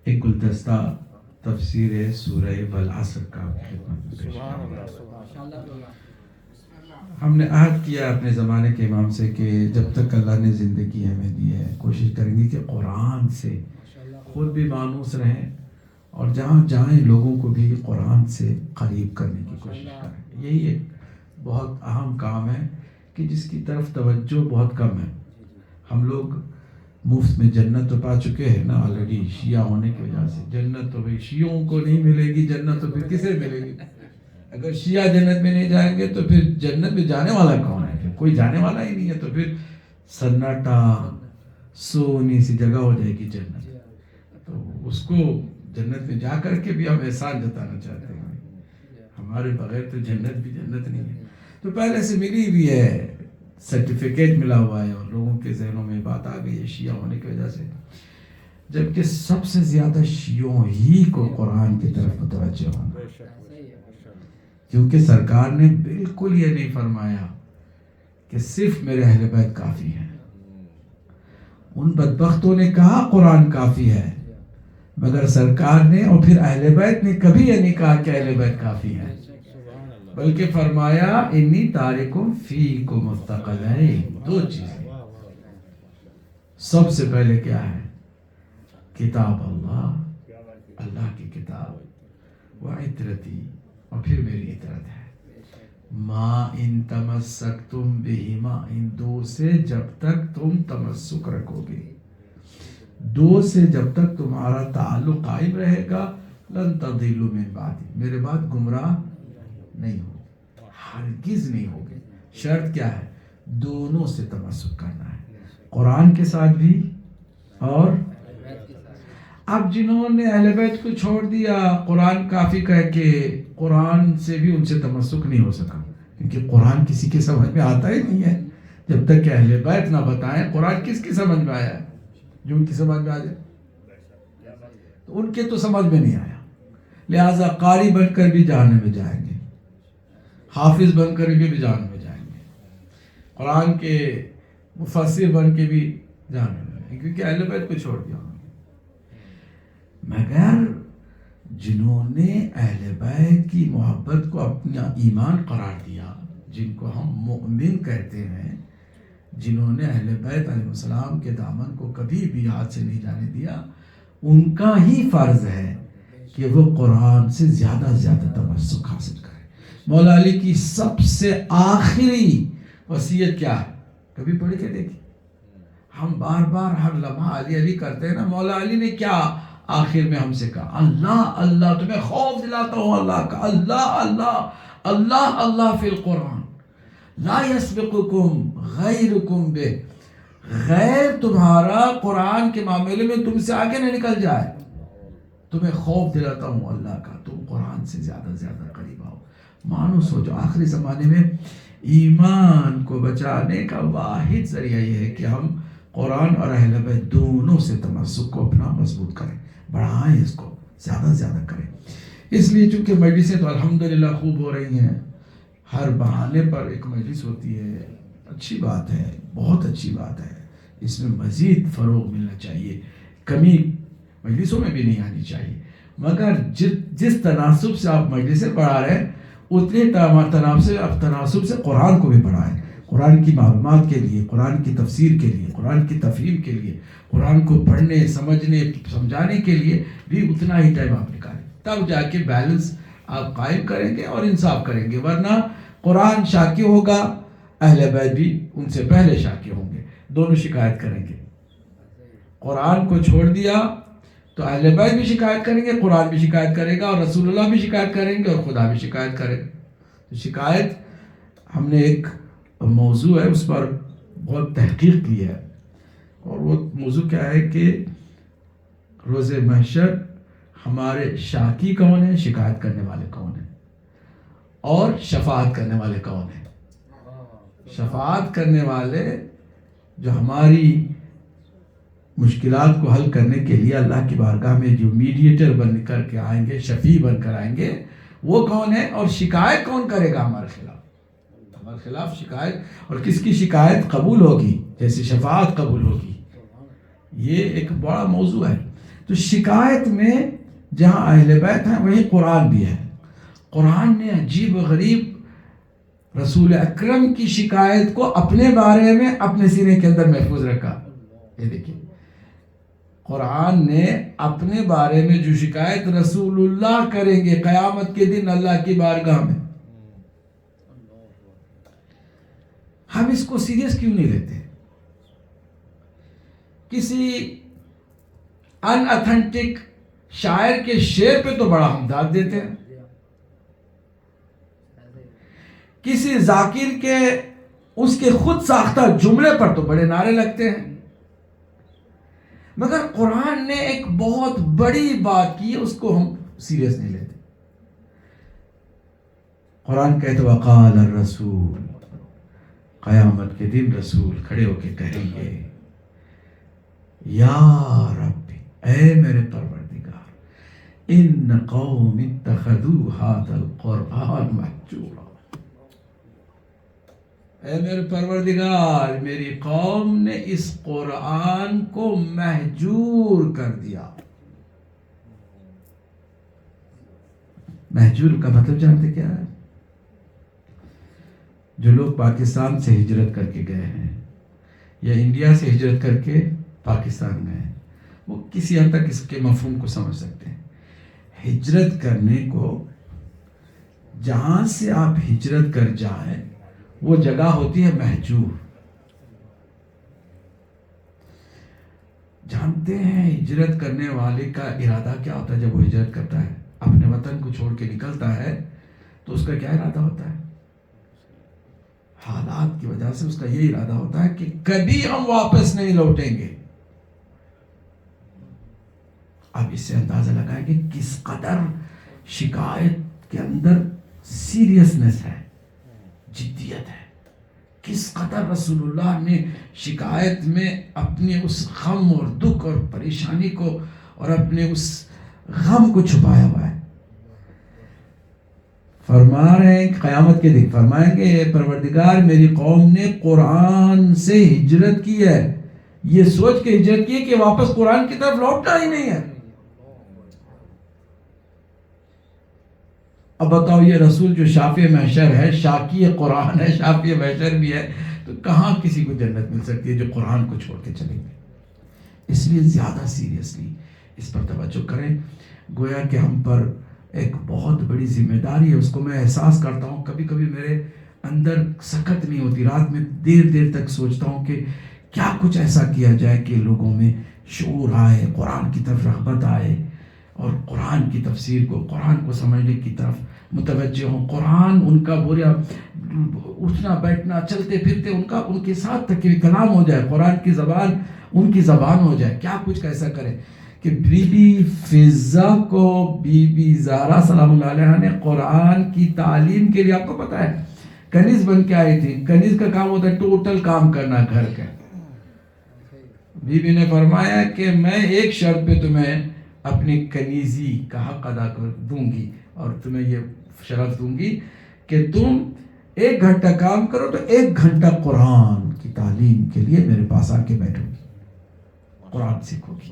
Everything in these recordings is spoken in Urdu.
ایک گلدستہ تفسیر سورہ والعصر کا خدمت میں پیش کروں۔ ہم نے عہد کیا اپنے زمانے کے امام سے کہ جب تک اللہ نے زندگی ہمیں دی ہے کوشش کریں گے کہ قرآن سے خود بھی مانوس رہیں اور جہاں جائیں لوگوں کو بھی قرآن سے قریب کرنے کی کوشش کریں۔ یہی ایک بہت اہم کام ہے کہ جس کی طرف توجہ بہت کم ہے۔ ہم لوگ مفت میں جنت تو پا چکے ہیں نا آلریڈی، شیعہ ہونے کی وجہ سے۔ جنت تو بھئی شیعوں کو نہیں ملے گی، جنت تو پھر کسے ملے گی؟ اگر شیعہ جنت میں نہیں جائیں گے تو پھر جنت میں جانے والا کون ہے؟ پھر کوئی جانے والا ہی نہیں ہے، تو پھر سناٹا سونی سی جگہ ہو جائے گی جنت۔ تو اس کو جنت میں جا کر کے بھی ہم احسان جتانا چاہتے ہیں، ہمارے بغیر تو جنت بھی جنت نہیں ہے۔ تو پہلے سے ملی بھی ہے، سرٹیفکیٹ ملا ہوا ہے، اور لوگوں کے ذہنوں میں بات آ گئی ہے شیعہ ہونے کی وجہ سے، جبکہ سب سے زیادہ شیعوں ہی کو قرآن کی طرف متوجہ ہونا، کیونکہ سرکار نے بالکل یہ نہیں فرمایا کہ صرف میرے اہل بیت کافی ہیں۔ ان بدبختوں نے کہا قرآن کافی ہے، مگر سرکار نے اور پھر اہل بیت نے کبھی یہ نہیں کہا کہ اہل بیت کافی ہے، بلکہ فرمایا انی تارکم فیکم الثقلین۔ دو چیزیں، سب سے پہلے کیا ہے؟ کتاب اللہ، اللہ کی کتاب، وعطرتی، اور پھر میری عطرت ہے۔ ما ان تمسکتم بہما، ان دو سے جب تک تم تمسک رکھو گے، دو سے جب تک تمہارا تعلق قائم رہے گا، لن تضلوا من بعدی، میرے بعد گمراہ نہیں ہو، ہرگز نہیں ہوگے۔ شرط کیا ہے؟ دونوں سے تمسک کرنا ہے، قرآن کے ساتھ بھی اور اب جنہوں نے اہل بیت کو چھوڑ دیا قرآن کافی کہہ کے، قرآن سے بھی ان سے تمسک نہیں ہو سکا، کیونکہ قرآن کسی کے سمجھ میں آتا ہی نہیں ہے جب تک کہ اہل بیت نہ بتائیں قرآن کس کی سمجھ میں آیا ہے۔ جو ان کی سمجھ میں آ جائے تو ان کے تو سمجھ میں نہیں آیا، لہٰذا قاری بن کر بھی جہنم میں جائیں گے، حافظ بن کر بھی جہنم میں جائیں گے، قرآن کے مفسر بن کے بھی جہنم میں جائیں گے، کیونکہ اہل بیت کو چھوڑ دیا۔ مگر جنہوں نے اہل بیت کی محبت کو اپنا ایمان قرار دیا، جن کو ہم مؤمن کہتے ہیں، جنہوں نے اہل بیت علیہ السلام کے دامن کو کبھی بھی ہاتھ سے نہیں جانے دیا، ان کا ہی فرض ہے کہ وہ قرآن سے زیادہ سے زیادہ تمسک حاصل کریں۔ مولا علی کی سب سے آخری وصیت کیا ہے؟ کبھی پڑھ کے دیکھیں، ہم بار بار ہر لمحہ علی علی کرتے ہیں نا، مولا علی نے کیا آخر میں ہم سے کہا؟ اللہ اللہ، تمہیں خوف دلاتا ہوں اللہ کا، اللہ اللہ اللہ اللہ فی القرآن، لا یسبقکم غیرکم بہ، غیر تمہارا قرآن کے معاملے میں تم سے آگے نہ نکل جائے، تمہیں خوف دلاتا ہوں اللہ کا، تم قرآن سے زیادہ سے زیادہ قریب آؤ، مانوس ہو جو آخری زمانے میں ایمان کو بچانے کا واحد ذریعہ یہ ہے کہ ہم قرآن اور اہل بیت دونوں سے تمسک کو اپنا مضبوط کریں، بڑھائیں، اس کو زیادہ سے زیادہ کریں۔ اس لیے چونکہ مجلسیں تو الحمدللہ خوب ہو رہی ہیں، ہر بہانے پر ایک مجلس ہوتی ہے، اچھی بات ہے، بہت اچھی بات ہے، اس میں مزید فروغ ملنا چاہیے، کمی مجلسوں میں بھی نہیں آنی چاہیے، مگر جس تناسب سے آپ مجلسیں پڑھا رہے ہیں اتنے تناسب سے قرآن کو بھی پڑھائیں، قرآن کی معلومات کے لیے، قرآن کی تفسیر کے لیے، قرآن کی تفہیم کے لیے، قرآن کو پڑھنے سمجھنے سمجھانے کے لیے بھی اتنا ہی ٹائم آپ نکالیں، تب جا کے بیلنس آپ قائم کریں گے اور انصاف کریں گے، ورنہ قرآن شاکی ہوگا، اہل بیت بھی ان سے پہلے شاکی ہوں گے، دونوں شکایت کریں گے۔ قرآن کو چھوڑ دیا تو اہل بیت بھی شکایت کریں گے، قرآن بھی شکایت کرے گا، اور رسول اللہ بھی شکایت کریں گے، اور خدا بھی شکایت کرے گا۔ تو شکایت، ہم نے ایک موضوع ہے اس پر بہت تحقیق کی ہے، اور وہ موضوع کیا ہے کہ روز محشر ہمارے شاکی کون ہیں، شکایت کرنے والے کون ہیں، اور شفاعت کرنے والے کون ہیں۔ شفاعت کرنے والے جو ہماری مشکلات کو حل کرنے کے لیے اللہ کی بارگاہ میں جو میڈیٹر بن کر کے آئیں گے، شفیع بن کر آئیں گے، وہ کون ہے، اور شکایت کون کرے گا ہمارے خلاف، ہمارے خلاف شکایت، اور کس کی شکایت قبول ہوگی، جیسے شفاعت قبول ہوگی۔ یہ ایک بڑا موضوع ہے، تو شکایت میں جہاں اہل بیت ہیں وہیں قرآن بھی ہے. قرآن نے عجیب و غریب رسول اکرم کی شکایت کو اپنے بارے میں اپنے سینے کے اندر محفوظ رکھا. یہ دیکھیں قرآن نے اپنے بارے میں جو شکایت رسول اللہ کریں گے قیامت کے دن اللہ کی بارگاہ میں، ہم اس کو سیریس کیوں نہیں لیتے؟ کسی ان اتھینٹک شاعر کے شعر پہ تو بڑا ہم داد دیتے ہیں، کسی ذاکر کے اس کے خود ساختہ جملے پر تو بڑے نعرے لگتے ہیں، مگر قرآن نے ایک بہت بڑی بات کی، اس کو ہم سیریس نہیں لیتے. قرآن کہتے وقال الرسول، قیامت کے دن رسول کھڑے ہو کے کہیں گے یا رب، اے میرے پروردگار، ان قوم اتخذوا هذا القرآن مہجورا، اے میرے پروردگار میری قوم نے اس قرآن کو مہجور کر دیا. مہجور کا مطلب جانتے کیا ہے؟ جو لوگ پاکستان سے ہجرت کر کے گئے ہیں یا انڈیا سے ہجرت کر کے پاکستان گئے ہیں، وہ کسی حد تک اس کے مفہوم کو سمجھ سکتے ہیں. ہجرت کرنے کو، جہاں سے آپ ہجرت کر جائیں وہ جگہ ہوتی ہے مہجور. جانتے ہیں ہجرت کرنے والے کا ارادہ کیا ہوتا ہے؟ جب وہ ہجرت کرتا ہے اپنے وطن کو چھوڑ کے نکلتا ہے تو اس کا کیا ارادہ ہوتا ہے؟ حالات کی وجہ سے اس کا یہ ارادہ ہوتا ہے کہ کبھی ہم واپس نہیں لوٹیں گے. اب اس سے اندازہ لگائیں کہ کس قدر شکایت کے اندر سیریسنس ہے، جدیت ہے، کس قدر رسول اللہ نے شکایت میں اپنے اس غم اور دکھ اور پریشانی کو اور اپنے اس غم کو چھپایا ہوا ہے. فرما رہے ہیں قیامت کے دن فرمائیں گے اے پروردگار میری قوم نے قرآن سے ہجرت کی ہے، یہ سوچ کے ہجرت کی ہے کہ واپس قرآن کی طرف لوٹنا ہی نہیں ہے. اب بتاؤ یہ رسول جو شافع محشر ہے، شاکی قرآن ہے، شافع محشر بھی ہے، تو کہاں کسی کو جنت مل سکتی ہے جو قرآن کو چھوڑ کے چلیں گے؟ اس لیے زیادہ سیریسلی اس پر توجہ کریں. گویا کہ ہم پر ایک بہت بڑی ذمہ داری ہے، اس کو میں احساس کرتا ہوں. کبھی کبھی میرے اندر سکت نہیں ہوتی، رات میں دیر دیر تک سوچتا ہوں کہ کیا کچھ ایسا کیا جائے کہ لوگوں میں شعور آئے، قرآن کی طرف رغبت آئے اور قرآن کی تفسیر کو، قرآن کو سمجھنے کی طرف متوجہ ہوں. قرآن ان کا برا اٹھنا بیٹھنا چلتے پھرتے ان کے ساتھ تک کلام ہو جائے، قرآن کی زبان ان کی زبان ہو جائے. کیا کچھ کیسا کرے کہ بی بی فضہ کو بی بی زہرا سلام اللہ علیہ نے قرآن کی تعلیم کے لیے، آپ کو پتا ہے کنیز بن کے آئی تھی. کنیز کا کام ہوتا ہے ٹوٹل کام کرنا گھر کا. بی بی نے فرمایا کہ میں ایک شرط پہ تمہیں اپنی کنیزی کا حق ادا کر دوں گی، اور تمہیں یہ شرف دوں گی کہ تم 1 گھنٹہ کام کرو تو 1 گھنٹہ قرآن کی تعلیم کے لیے میرے پاس آ کے بیٹھو گی، قرآن سیکھو گی.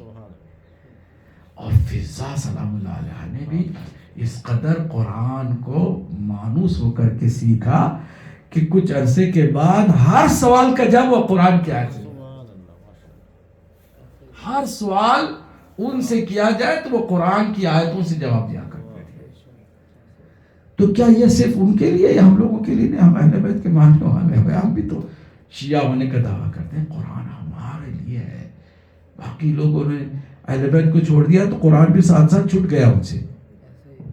اور فضہ سلام اللہ علیہ نے بھی اس قدر قرآن کو مانوس ہو کر کے سیکھا کہ کچھ عرصے کے بعد ہر سوال کا جواب وہ قرآن کی آیت سے، ہر سوال ان سے کیا جائے تو وہ قرآن کی آیتوں سے جواب دیا کرتے تھے. تو کیا یہ صرف ان کے لیے یا ہم لوگوں کے لیے نہیں؟ ہم اہل بیت کے ماننے والے ہیں، ہم بھی تو شیعہ ہونے کا دعویٰ کرتے ہیں. قرآن ہمارے لیے ہے. باقی لوگوں نے اہل بیت کو چھوڑ دیا تو قرآن بھی ساتھ ساتھ چھوٹ گیا ان سے.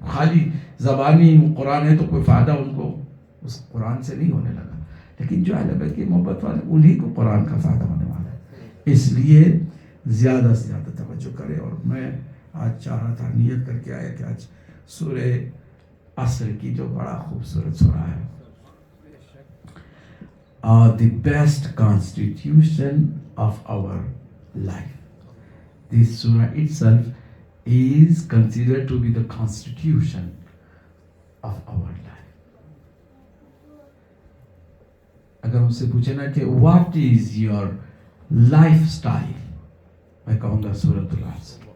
خالی زبانی قرآن ہے تو کوئی فائدہ ان کو اس قرآن سے نہیں ہونے لگا. لیکن جو اہل بیت کی محبت والے انہی کو قرآن کا فائدہ ہونے والا ہے. اس لیے زیادہ سے زیادہ توجہ کرے. اور میں آج چاہ رہا تھا، نیت کر کے آیا کہ آج سورہ عصر کی جو بڑا خوبصورت سورہ ہے، the best constitution of our life. This surah itself is considered to be the constitution of our life. اگر مجھ سے پوچھے نا کہ what is your lifestyle، میں کہوں گا سورۃ العصر.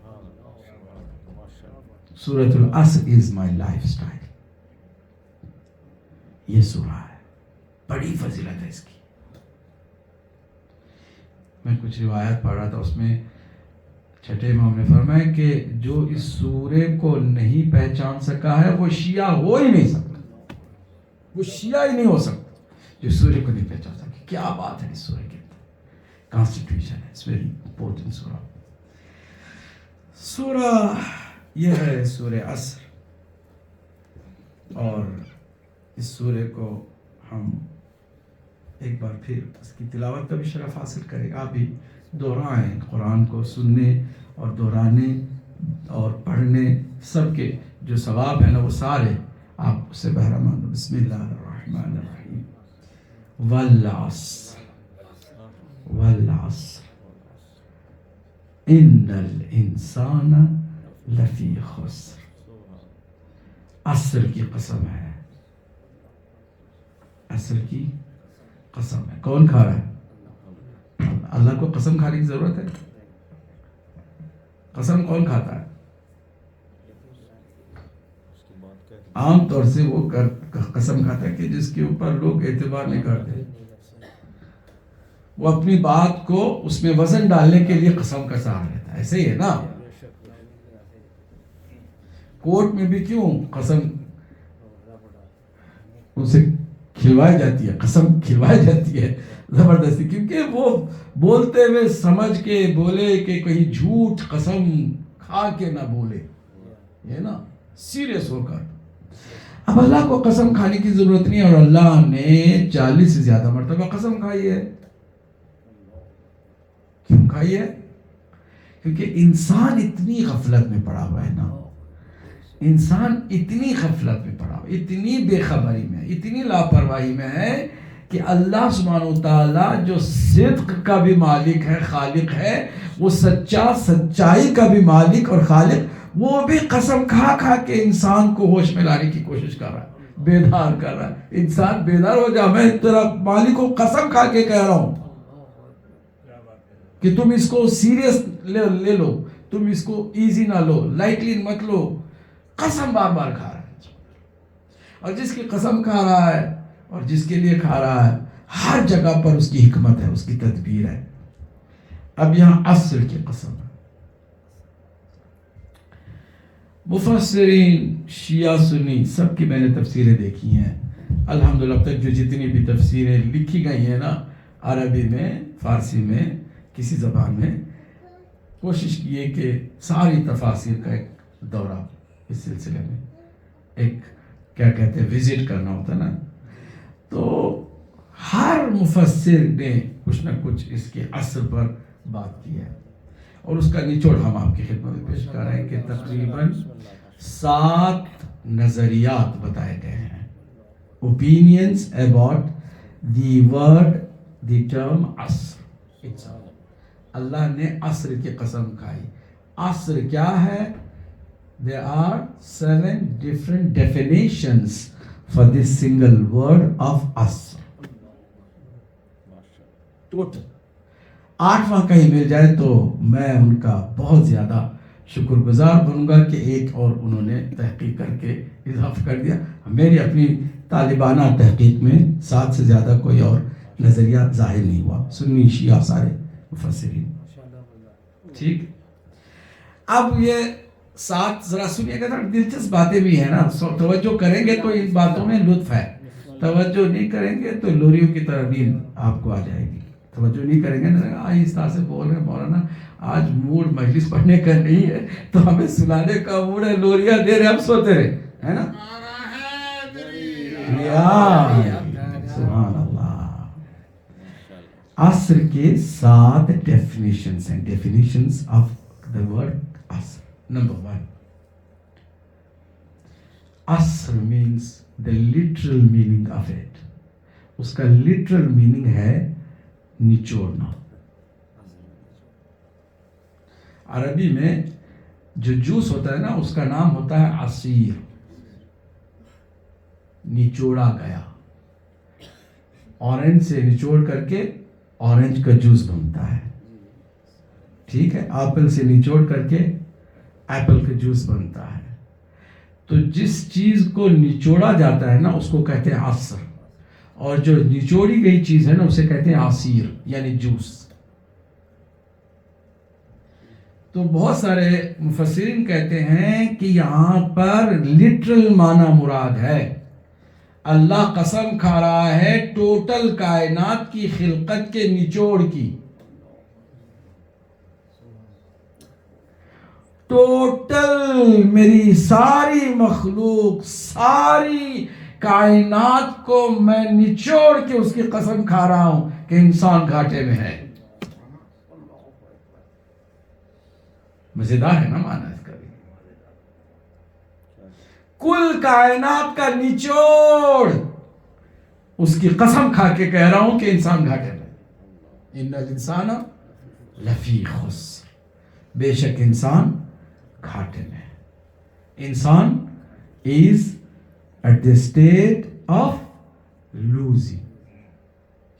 سورۃ العصر از مائی لائف اسٹائل. یہ سورہ ہے, بڑی فضیلت ہے اس کی. میں کچھ روایت پڑھ رہا تھا, اس میں چھٹے امام نے فرمایا کہ جو اس سورے کو نہیں پہچان سکا ہے وہ شیعہ ہو ہی نہیں سکتا, وہ شیعہ ہی نہیں ہو سکتا جو سورے کو نہیں پہچان سکے. کیا بات ہے اس سورے کے کانسٹیٹیوشن ہے. اٹس ویری امپورٹنٹ سورہ. سورہ یہ ہے سورہ عصر, اور اس سورے کو ہم ایک بار پھر اس کی تلاوت کا بھی شرف حاصل کریں. آپ بھی دہرائیں قرآن کو, سننے اور دہرانے اور پڑھنے سب کے جو ثواب ہیں نا وہ سارے آپ سے بہرمان. بسم اللہ الرحمن الرحیم. والعصر والعصر ان الانسان لفی خسر. عصر کی قسم ہے, عصر کی قسم ہے. کون کھا رہا ہے؟ اللہ کو قسم کھانے کی ضرورت ہے؟ قسم کون کھاتا ہے؟ عام طور سے وہ قسم کھاتا ہے کہ جس کے اوپر لوگ اعتبار نہیں کرتے. وہ اپنی بات کو اس میں وزن ڈالنے کے لیے قسم کا سہارا لیتا ہے. ایسے ہی ہے نا. کورٹ میں بھی کیوں قسم اسے کھلوائی جاتی ہے, قسم کھلوائی جاتی ہے زبردستی, کیونکہ وہ بولتے ہوئے سمجھ کے بولے کہ کہیں جھوٹ قسم کھا کے نہ بولے, یہ نا سیریس ہو کر. اب اللہ کو قسم کھانے کی ضرورت نہیں, اور اللہ نے 40 سے زیادہ مرتبہ قسم کھائی ہے. کیوں کھائی ہے؟ کیونکہ انسان اتنی غفلت میں پڑا ہوا ہے نا, انسان اتنی غفلت میں پڑا ہوا, اتنی بے خبری میں, اتنی لاپرواہی میں ہے کہ اللہ سبحانہ وتعالی جو صدق کا بھی مالک ہے, خالق ہے, وہ سچائی کا بھی مالک اور خالق, وہ بھی قسم کھا کھا کے انسان کو ہوش میں لانے کی کوشش کر رہا ہے, بیدار کر رہا ہے. انسان بیدار ہو جا, میں تیرا مالک کو قسم کھا کے کہہ رہا ہوں کہ تم اس کو سیریس لے لو, تم اس کو ایزی نہ لو, لائٹلی مت لو. قسم بار بار کھا رہا ہے, اور جس کی قسم کھا رہا ہے اور جس کے لیے کھا رہا ہے, ہر جگہ پر اس کی حکمت ہے, اس کی تدبیر ہے. اب یہاں عصر کی قسم ہے. مفسرین شیعہ سنی سب کی میں نے تفسیریں دیکھی ہیں الحمدللہ. اب تک جو جتنی بھی تفسیریں لکھی گئی ہیں نا, عربی میں, فارسی میں, کسی زبان میں, کوشش کی ہے کہ ساری تفاسیر کا ایک دورہ اس سلسلے میں, ایک کیا کہتے ہیں وزٹ کرنا ہوتا نا. تو ہر مفسر نے کچھ نہ کچھ اس کے عصر پر بات کی ہے, اور اس کا نچوڑ ہم آپ کی خدمت میں پیش کر رہے ہیں کہ تقریباً 7 نظریات بتائے گئے ہیں. Opinions about the word, the term عصر. اللہ نے عصر کی قسم کھائی. عصر کیا ہے؟ There are 7 different definitions for this single word of عصر. ٹوٹل 8واں کہیں مل جائے تو میں ان کا بہت زیادہ شکر گزار بنوں گا کہ ایک اور انہوں نے تحقیق کر کے اضافہ کر دیا. میری اپنی طالبانہ تحقیق میں 7 سے زیادہ کوئی اور نظریہ ظاہر نہیں ہوا. سنی شیعہ سارے مفسرین. ٹھیک. اب یہ 7 ذرا سنیے گا, دلچسپ باتیں بھی ہیں نا. توجہ کریں گے تو ان باتوں میں لطف ہے, توجہ نہیں کریں گے تو لوریوں کی طرح نیند آپ کو آ جائے گی. توجہ نہیں کریں گے نا, آہستہ سے بول رہے ہیں مولانا آج موڈ مجلس پڑھنے کا نہیں ہے تو ہمیں سنانے کا موڈ ہے, لوریاں دے رہے ہم سوتے رہے, ہے نا. سبحان اللہ. عصر کے 7 ڈیفینیشنز ہیں, ڈیفینیشنز آف the word عصر. Number 1, عصر means the literal meaning of it. اس کا literal meaning ہے نچوڑنا. عربی میں جو جوس ہوتا ہے نا اس کا نام ہوتا ہے عصیر, نچوڑا گیا. اورنج سے نچوڑ کر کے اورنج کا جوس بنتا ہے, ٹھیک ہے. ایپل سے نچوڑ کر کے ایپل کا جوس بنتا ہے. تو جس چیز کو نچوڑا جاتا ہے نا اس کو کہتے ہیں عصر، اور جو نچوڑی گئی چیز ہے نا اسے کہتے ہیں عصیر یعنی جوس. تو بہت سارے مفسرین کہتے ہیں کہ یہاں پر لٹرل معنی مراد ہے، اللہ قسم کھا رہا ہے ٹوٹل کائنات کی خلقت کے نچوڑ کی. ٹوٹل میری ساری مخلوق، ساری کائنات کو میں نچوڑ کے اس کی قسم کھا رہا ہوں کہ انسان گھاٹے میں ہے. مزیدار ہے نا معنی اس کا بھی. کل کائنات کا نچوڑ اس کی قسم کھا کے کہہ رہا ہوں کہ انسان گھاٹے میں. ان الانسان لفی خسر، بے شک انسان گھاٹے میں ہے. انسان is at the state of losing.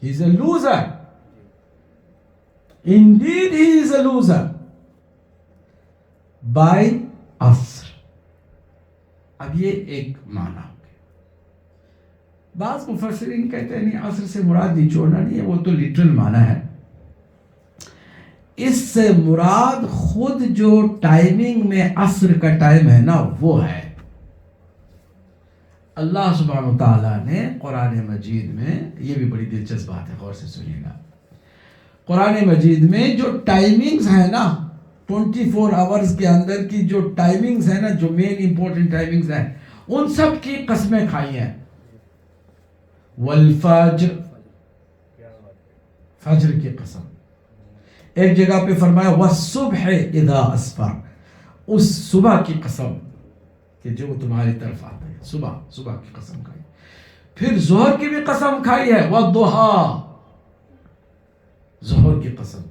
He is a loser. Indeed he is a loser by عصر. اب یہ ایک معنی ہو گیا. بعض مفسرین کہتے ہیں نہیں، عصر سے مراد نچوڑنا نہیں ہے، وہ تو لٹرل معنی ہے. اس سے مراد خود جو ٹائمنگ میں عصر کا ٹائم ہے نا وہ ہے. اللہ سبحانہ و تعالیٰ نے قرآن مجید میں، یہ بھی بڑی دلچسپ بات ہے، غور سے سنیے گا. قرآن مجید میں جو ٹائمنگز ہیں نا 24 آورز کے اندر کی جو ٹائمنگز ہیں نا، جو مین امپورٹنٹ ٹائمنگز ہیں، ان سب کی قسمیں کھائی ہیں. والفجر، فجر کی قسم. ایک جگہ پہ فرمایا والصبح اذا اسفر، اس صبح کی قسم کہ جو تمہاری طرف آتا ہے. صبح کی قسم کھائی. پھر ظہر کی بھی قسم کھائی ہے، والضحیٰ، ظہر کی قسم.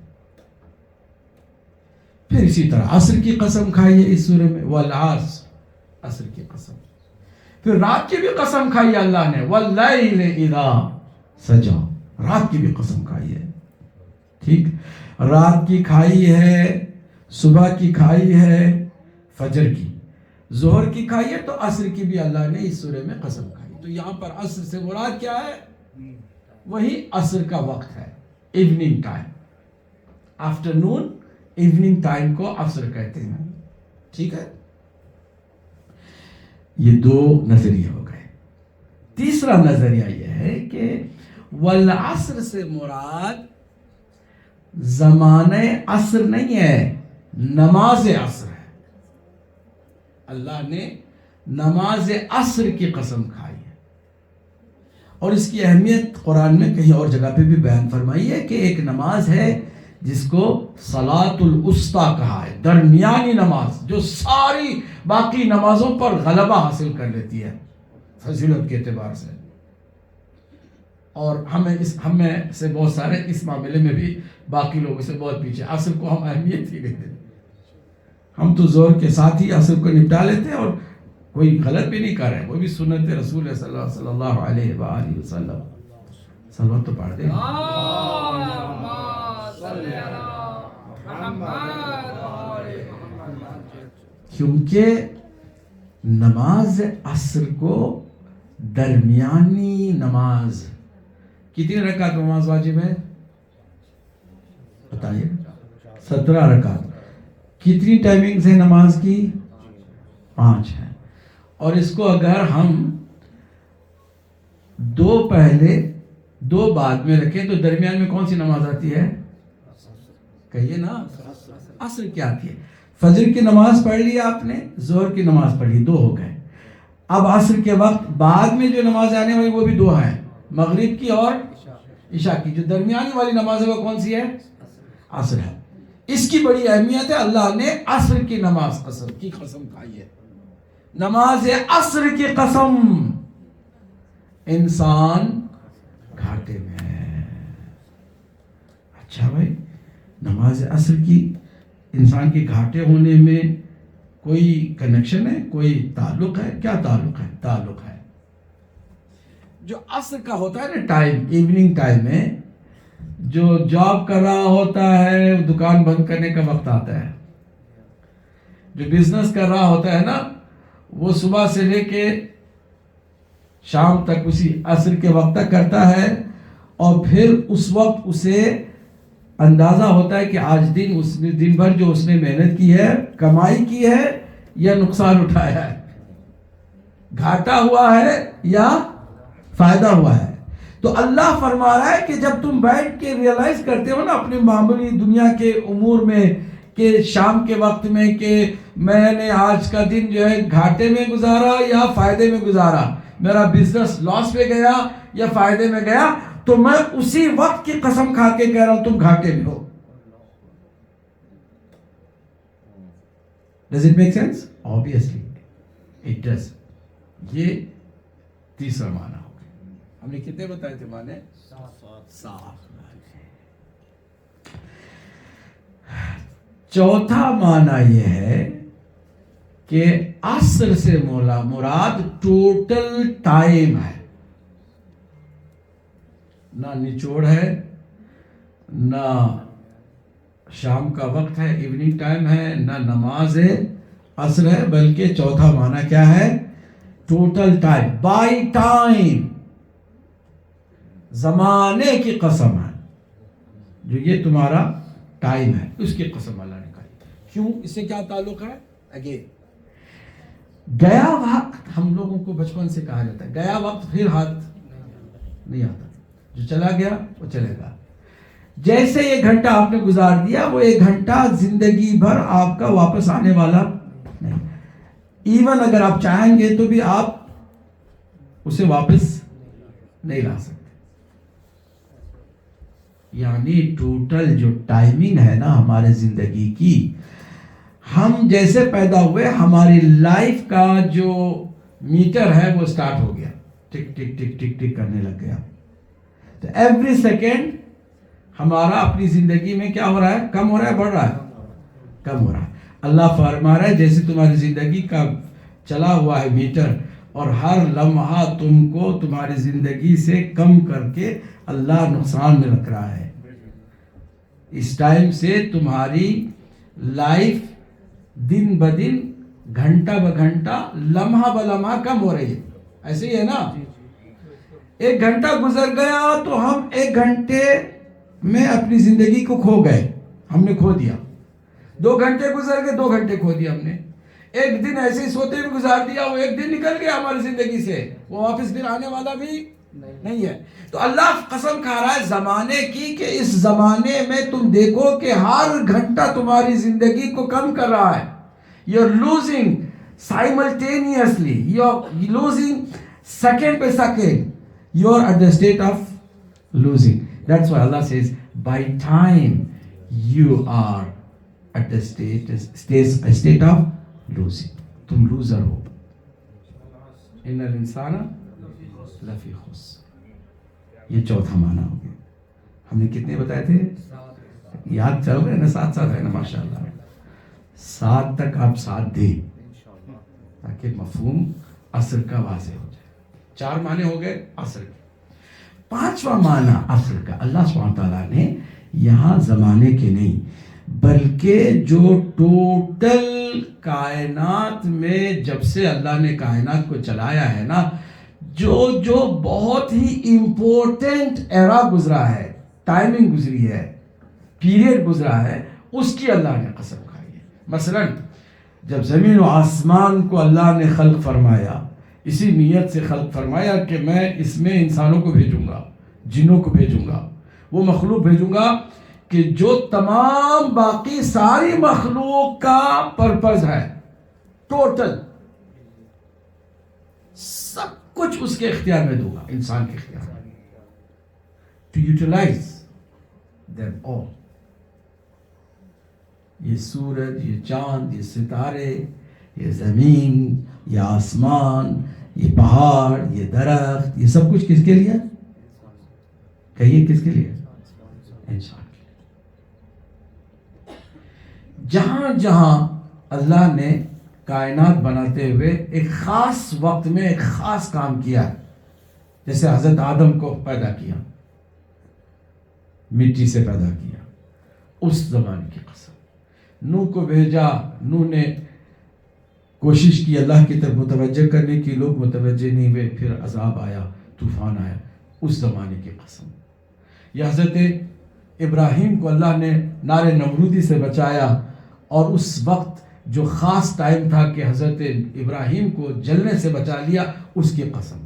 پھر اسی طرح عصر کی قسم کھائی ہے اس سورے میں، والعصر، عصر کی قسم. پھر رات کی بھی قسم کھائی ہے اللہ نے، واللیل اذا سجا، رات کی بھی قسم کھائی ہے. ٹھیک، رات کی کھائی ہے، صبح کی کھائی ہے، فجر کی، ظہر کی کھائی ہے، تو عصر کی بھی اللہ نے اس سورے میں قسم کھائی. تو یہاں پر عصر سے مراد کیا ہے؟ وہی عصر کا وقت ہے، evening time. Afternoon, evening time کو عصر کہتے ہیں. ٹھیک ہے، یہ دو نظریے ہو گئے. تیسرا نظریہ یہ ہے کہ والعصر سے مراد زمانہ عصر نہیں ہے، نماز عصر ہے. اللہ نے نماز عصر کی قسم کھائی ہے. اور اس کی اہمیت قرآن میں کہیں اور جگہ پہ بھی بیان فرمائی ہے کہ ایک نماز ہے جس کو صلاۃ الوسطیٰ کہا ہے، درمیانی نماز، جو ساری باقی نمازوں پر غلبہ حاصل کر لیتی ہے فضیلت کے اعتبار سے. اور ہم میں سے بہت سارے اس معاملے میں بھی باقی لوگوں سے بہت پیچھے. عصر کو ہم اہمیت ہی نہیں دیتے. ہم تو زور کے ساتھ ہی عصر کو نپٹا لیتے ہیں، اور کوئی غلط بھی نہیں کر رہے، وہ بھی سنت رسول صلی اللہ علیہ وآلہ وسلم. صلوات تو پڑھ دیں. کیونکہ نماز عصر کو درمیانی نماز، کتنی رکعت نماز واجب ہے بتائیے؟ 17 رکعت. کتنی ٹائمنگز ہیں نماز کی؟ 5 ہیں. اور اس کو اگر ہم 2 پہلے 2 بعد میں رکھیں تو درمیان میں کون سی نماز آتی ہے؟ کہیے نا، عصر کی آتی ہے. فجر کی نماز پڑھ لی آپ نے، ظہر کی نماز پڑھ لی، 2 ہو گئے. اب عصر کے وقت بعد میں جو نماز آنے والی وہ بھی 2 ہیں، مغرب کی اور عشاء کی. جو درمیانی والی نماز ہے وہ کون سی ہے؟ عصر ہے. اس کی بڑی اہمیت ہے. اللہ نے عصر کی نماز کی قسم کھائی ہے. نماز عصر کی قسم، انسان گھاٹے میں ہے. اچھا بھائی، نماز عصر کی انسان کے گھاٹے ہونے میں کوئی کنیکشن ہے، کوئی تعلق ہے؟ کیا تعلق ہے؟ تعلق ہے جو عصر کا ہوتا ہے نا ٹائم، ایوننگ ٹائم میں جو جاب کر رہا ہوتا ہے، دکان بند کرنے کا وقت آتا ہے. جو بزنس کر رہا ہوتا ہے نا، وہ صبح سے لے کے شام تک اسی عصر کے وقت تک کرتا ہے، اور پھر اس وقت اسے اندازہ ہوتا ہے کہ آج دن بھر جو اس نے محنت کی ہے، کمائی کی ہے یا نقصان اٹھایا ہے، گھاٹا ہوا ہے یا فائدہ ہوا ہے۔ تو اللہ فرما رہا ہے کہ جب تم بیٹھ کے ریئلائز کرتے ہو نا اپنے معمولی دنیا کے امور میں، کہ شام کے وقت میں کہ میں نے آج کا دن جو ہے گھاٹے میں گزارا یا فائدے میں گزارا، میرا بزنس لاس پہ گیا یا فائدے میں گیا، تو میں اسی وقت کی قسم کھا کے کہہ رہا ہوں تم گھاٹے میں ہو۔ Does it make sense? Obviously it does. یہ تیسرا معنی ہو گیا۔ ہم نے کتنے بتائے تھے معنی؟ 7۔ چوتھا معنی یہ ہے کہ عصر سے مراد ٹوٹل ٹائم ہے، نہ نچوڑ ہے، نہ شام کا وقت ہے، ایوننگ ٹائم ہے، نہ نماز عصر ہے، بلکہ چوتھا معنی کیا ہے؟ ٹوٹل ٹائم، بائی ٹائم، زمانے کی قسم ہے، جو یہ تمہارا ٹائم ہے اس کی قسم اللہ نے کہی۔ کیوں؟ اس سے کیا تعلق ہے؟ اگین گیا وقت ہم لوگوں کو بچپن سے کہا جاتا ہے گیا وقت پھر ہاتھ نہیں آتا، جو چلا گیا وہ چلے گا۔ جیسے یہ گھنٹہ آپ نے گزار دیا، وہ ایک گھنٹہ زندگی بھر آپ کا واپس آنے والا نہیں، ایون اگر آپ چاہیں گے تو بھی آپ اسے واپس نہیں لا سکتے۔ یعنی ٹوٹل جو ٹائمنگ ہے نا ہمارے زندگی کی، ہم جیسے پیدا ہوئے ہماری لائف کا جو میٹر ہے وہ سٹارٹ ہو گیا، ٹک ٹک ٹک ٹک ٹک کرنے لگ گیا۔ تو ایوری سیکنڈ ہمارا اپنی زندگی میں کیا ہو رہا ہے؟ کم ہو رہا ہے، بڑھ رہا ہے؟ کم ہو رہا ہے۔ اللہ فرما رہا ہے جیسے تمہاری زندگی کا چلا ہوا ہے میٹر، اور ہر لمحہ تم کو تمہاری زندگی سے کم کر کے اللہ نقصان میں رکھ رہا ہے۔ اس ٹائم سے تمہاری لائف دن بدن، گھنٹہ بگھنٹہ، لمحہ بلمحہ کم ہو رہی ہے۔ ایسے ہی ہے نا؟ ایک گھنٹہ گزر گیا تو ہم ایک گھنٹے میں اپنی زندگی کو کھو گئے، ہم نے کھو دیا۔ 2 گھنٹے گزر گئے، 2 گھنٹے کھو دیا ہم نے۔ ایک دن ایسے ہی سوتے میں گزار دیا، وہ ایک دن نکل گیا ہماری زندگی سے، وہ واپس پھر آنے والا بھی نہیں ہے۔ تو اللہ قسم کھا رہا ہے زمانے کی کہ اس زمانے میں تم دیکھو کہ ہر گھنٹہ تمہاری زندگی کو کم کر رہا ہے۔ You're losing simultaneously. You're losing second by second. You're at the state of losing. That's why Allah says, by time you are at the state of losing. تم لوزر ہو۔ ان الانسان لفی خسر۔ یہ چوتھا معنی ہو گیا۔ ہم نے کتنے بتائے تھے؟ یاد چل رہے نا؟ 7 ہے نا؟ ماشاءاللہ 7 تک آپ ساتھ دیں تاکہ مفہوم عصر کا واضح ہو جائے۔ 4 معنی ہو گئے عصر کے۔ 5واں معنی عصر کا اللہ سبحانہ تعالیٰ نے یہاں زمانے کے نہیں بلکہ جو ٹوٹل کائنات میں جب سے اللہ نے کائنات کو چلایا ہے نا، جو بہت ہی امپورٹنٹ ایرا گزرا ہے، ٹائمنگ گزری ہے، پیریڈ گزرا ہے، اس کی اللہ نے قسم کھائی ہے۔ مثلا جب زمین و آسمان کو اللہ نے خلق فرمایا، اسی نیت سے خلق فرمایا کہ میں اس میں انسانوں کو بھیجوں گا، جنوں کو بھیجوں گا، وہ مخلوق بھیجوں گا کہ جو تمام باقی ساری مخلوق کا پرپز ہے، ٹوٹل سب کچھ اس کے اختیار میں دوں گا، انسان کے اختیار میں، ٹو یوٹیلائز them all۔ یہ سورج، یہ چاند، یہ ستارے، یہ زمین، یہ آسمان، یہ پہاڑ، یہ درخت، یہ سب کچھ کس کے لیے؟ کہیے کس کے لیے؟ انسان کے لیے۔ جہاں جہاں اللہ نے کائنات بناتے ہوئے ایک خاص وقت میں ایک خاص کام کیا، جیسے حضرت آدم کو پیدا کیا، مٹی سے پیدا کیا، اس زمانے کی قسم۔ نوح کو بھیجا، نوح نے کوشش کی اللہ کی طرف متوجہ کرنے کی، لوگ متوجہ نہیں ہوئے، پھر عذاب آیا، طوفان آیا، اس زمانے کی قسم۔ یا حضرت ابراہیم کو اللہ نے نار نمرودی سے بچایا، اور اس وقت جو خاص ٹائم تھا کہ حضرت ابراہیم کو جلنے سے بچا لیا، اس کی قسم۔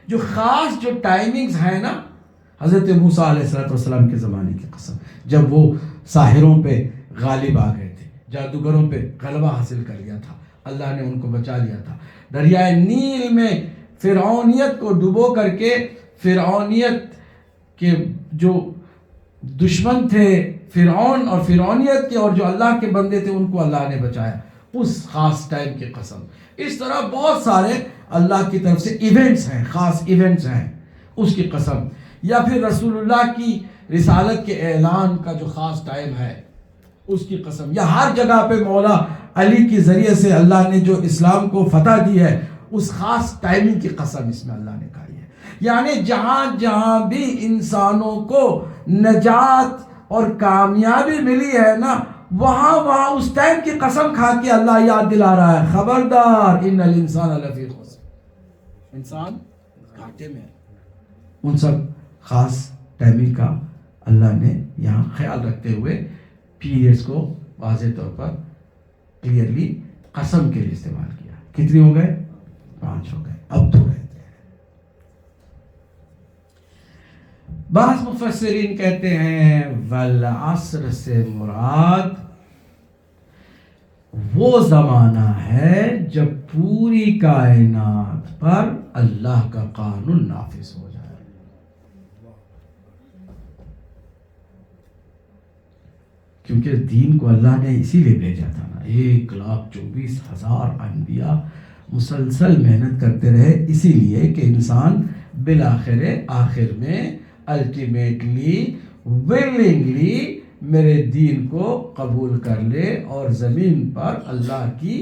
جو خاص جو ٹائمنگز ہیں نا، حضرت موسیٰ علیہ السلام کے زمانے کی قسم، جب وہ ساحروں پہ غالب آ گئے تھے، جادوگروں پہ غلبہ حاصل کر لیا تھا، اللہ نے ان کو بچا لیا تھا۔ دریائے نیل میں فرعونیت کو ڈبو کر کے، فرعونیت کے جو دشمن تھے فرعون اور فرعونیت کے، اور جو اللہ کے بندے تھے، ان کو اللہ نے بچایا، اس خاص ٹائم کی قسم۔ اس طرح بہت سارے اللہ کی طرف سے ایونٹس ہیں، خاص ایونٹس ہیں، اس کی قسم۔ یا پھر رسول اللہ کی رسالت کے اعلان کا جو خاص ٹائم ہے، اس کی قسم۔ یا ہر جگہ پہ مولا علی کے ذریعے سے اللہ نے جو اسلام کو فتح دی ہے، اس خاص ٹائمنگ کی قسم اس میں اللہ نے کہی ہے۔ یعنی جہاں جہاں بھی انسانوں کو نجات اور کامیابی ملی ہے نا، وہاں وہاں اس ٹائم کی قسم کھا کے اللہ یاد دلا رہا ہے، خبردار ان الانسان لفی خسر، انسان گھاٹے میں ہے۔ ان سب خاص ٹائمنگ کا اللہ نے یہاں خیال رکھتے ہوئے پیریڈز کو واضح طور پر کلیئرلی قسم کے لیے استعمال کیا۔ کتنی ہو گئے؟ 5 ہو گئے، اب تو رہتے ہیں۔ بعض مفسرین کہتے ہیں والعصر سے مراد وہ زمانہ ہے جب پوری کائنات پر اللہ کا قانون نافذ ہو جائے۔ کیونکہ دین کو اللہ نے اسی لیے بھیجا تھا نا، 1,24,000 انبیاء مسلسل محنت کرتے رہے، اسی لیے کہ انسان بالآخر آخر میں الٹیمیٹلی ولنگلی میرے دین کو قبول کر لے اور زمین پر اللہ کی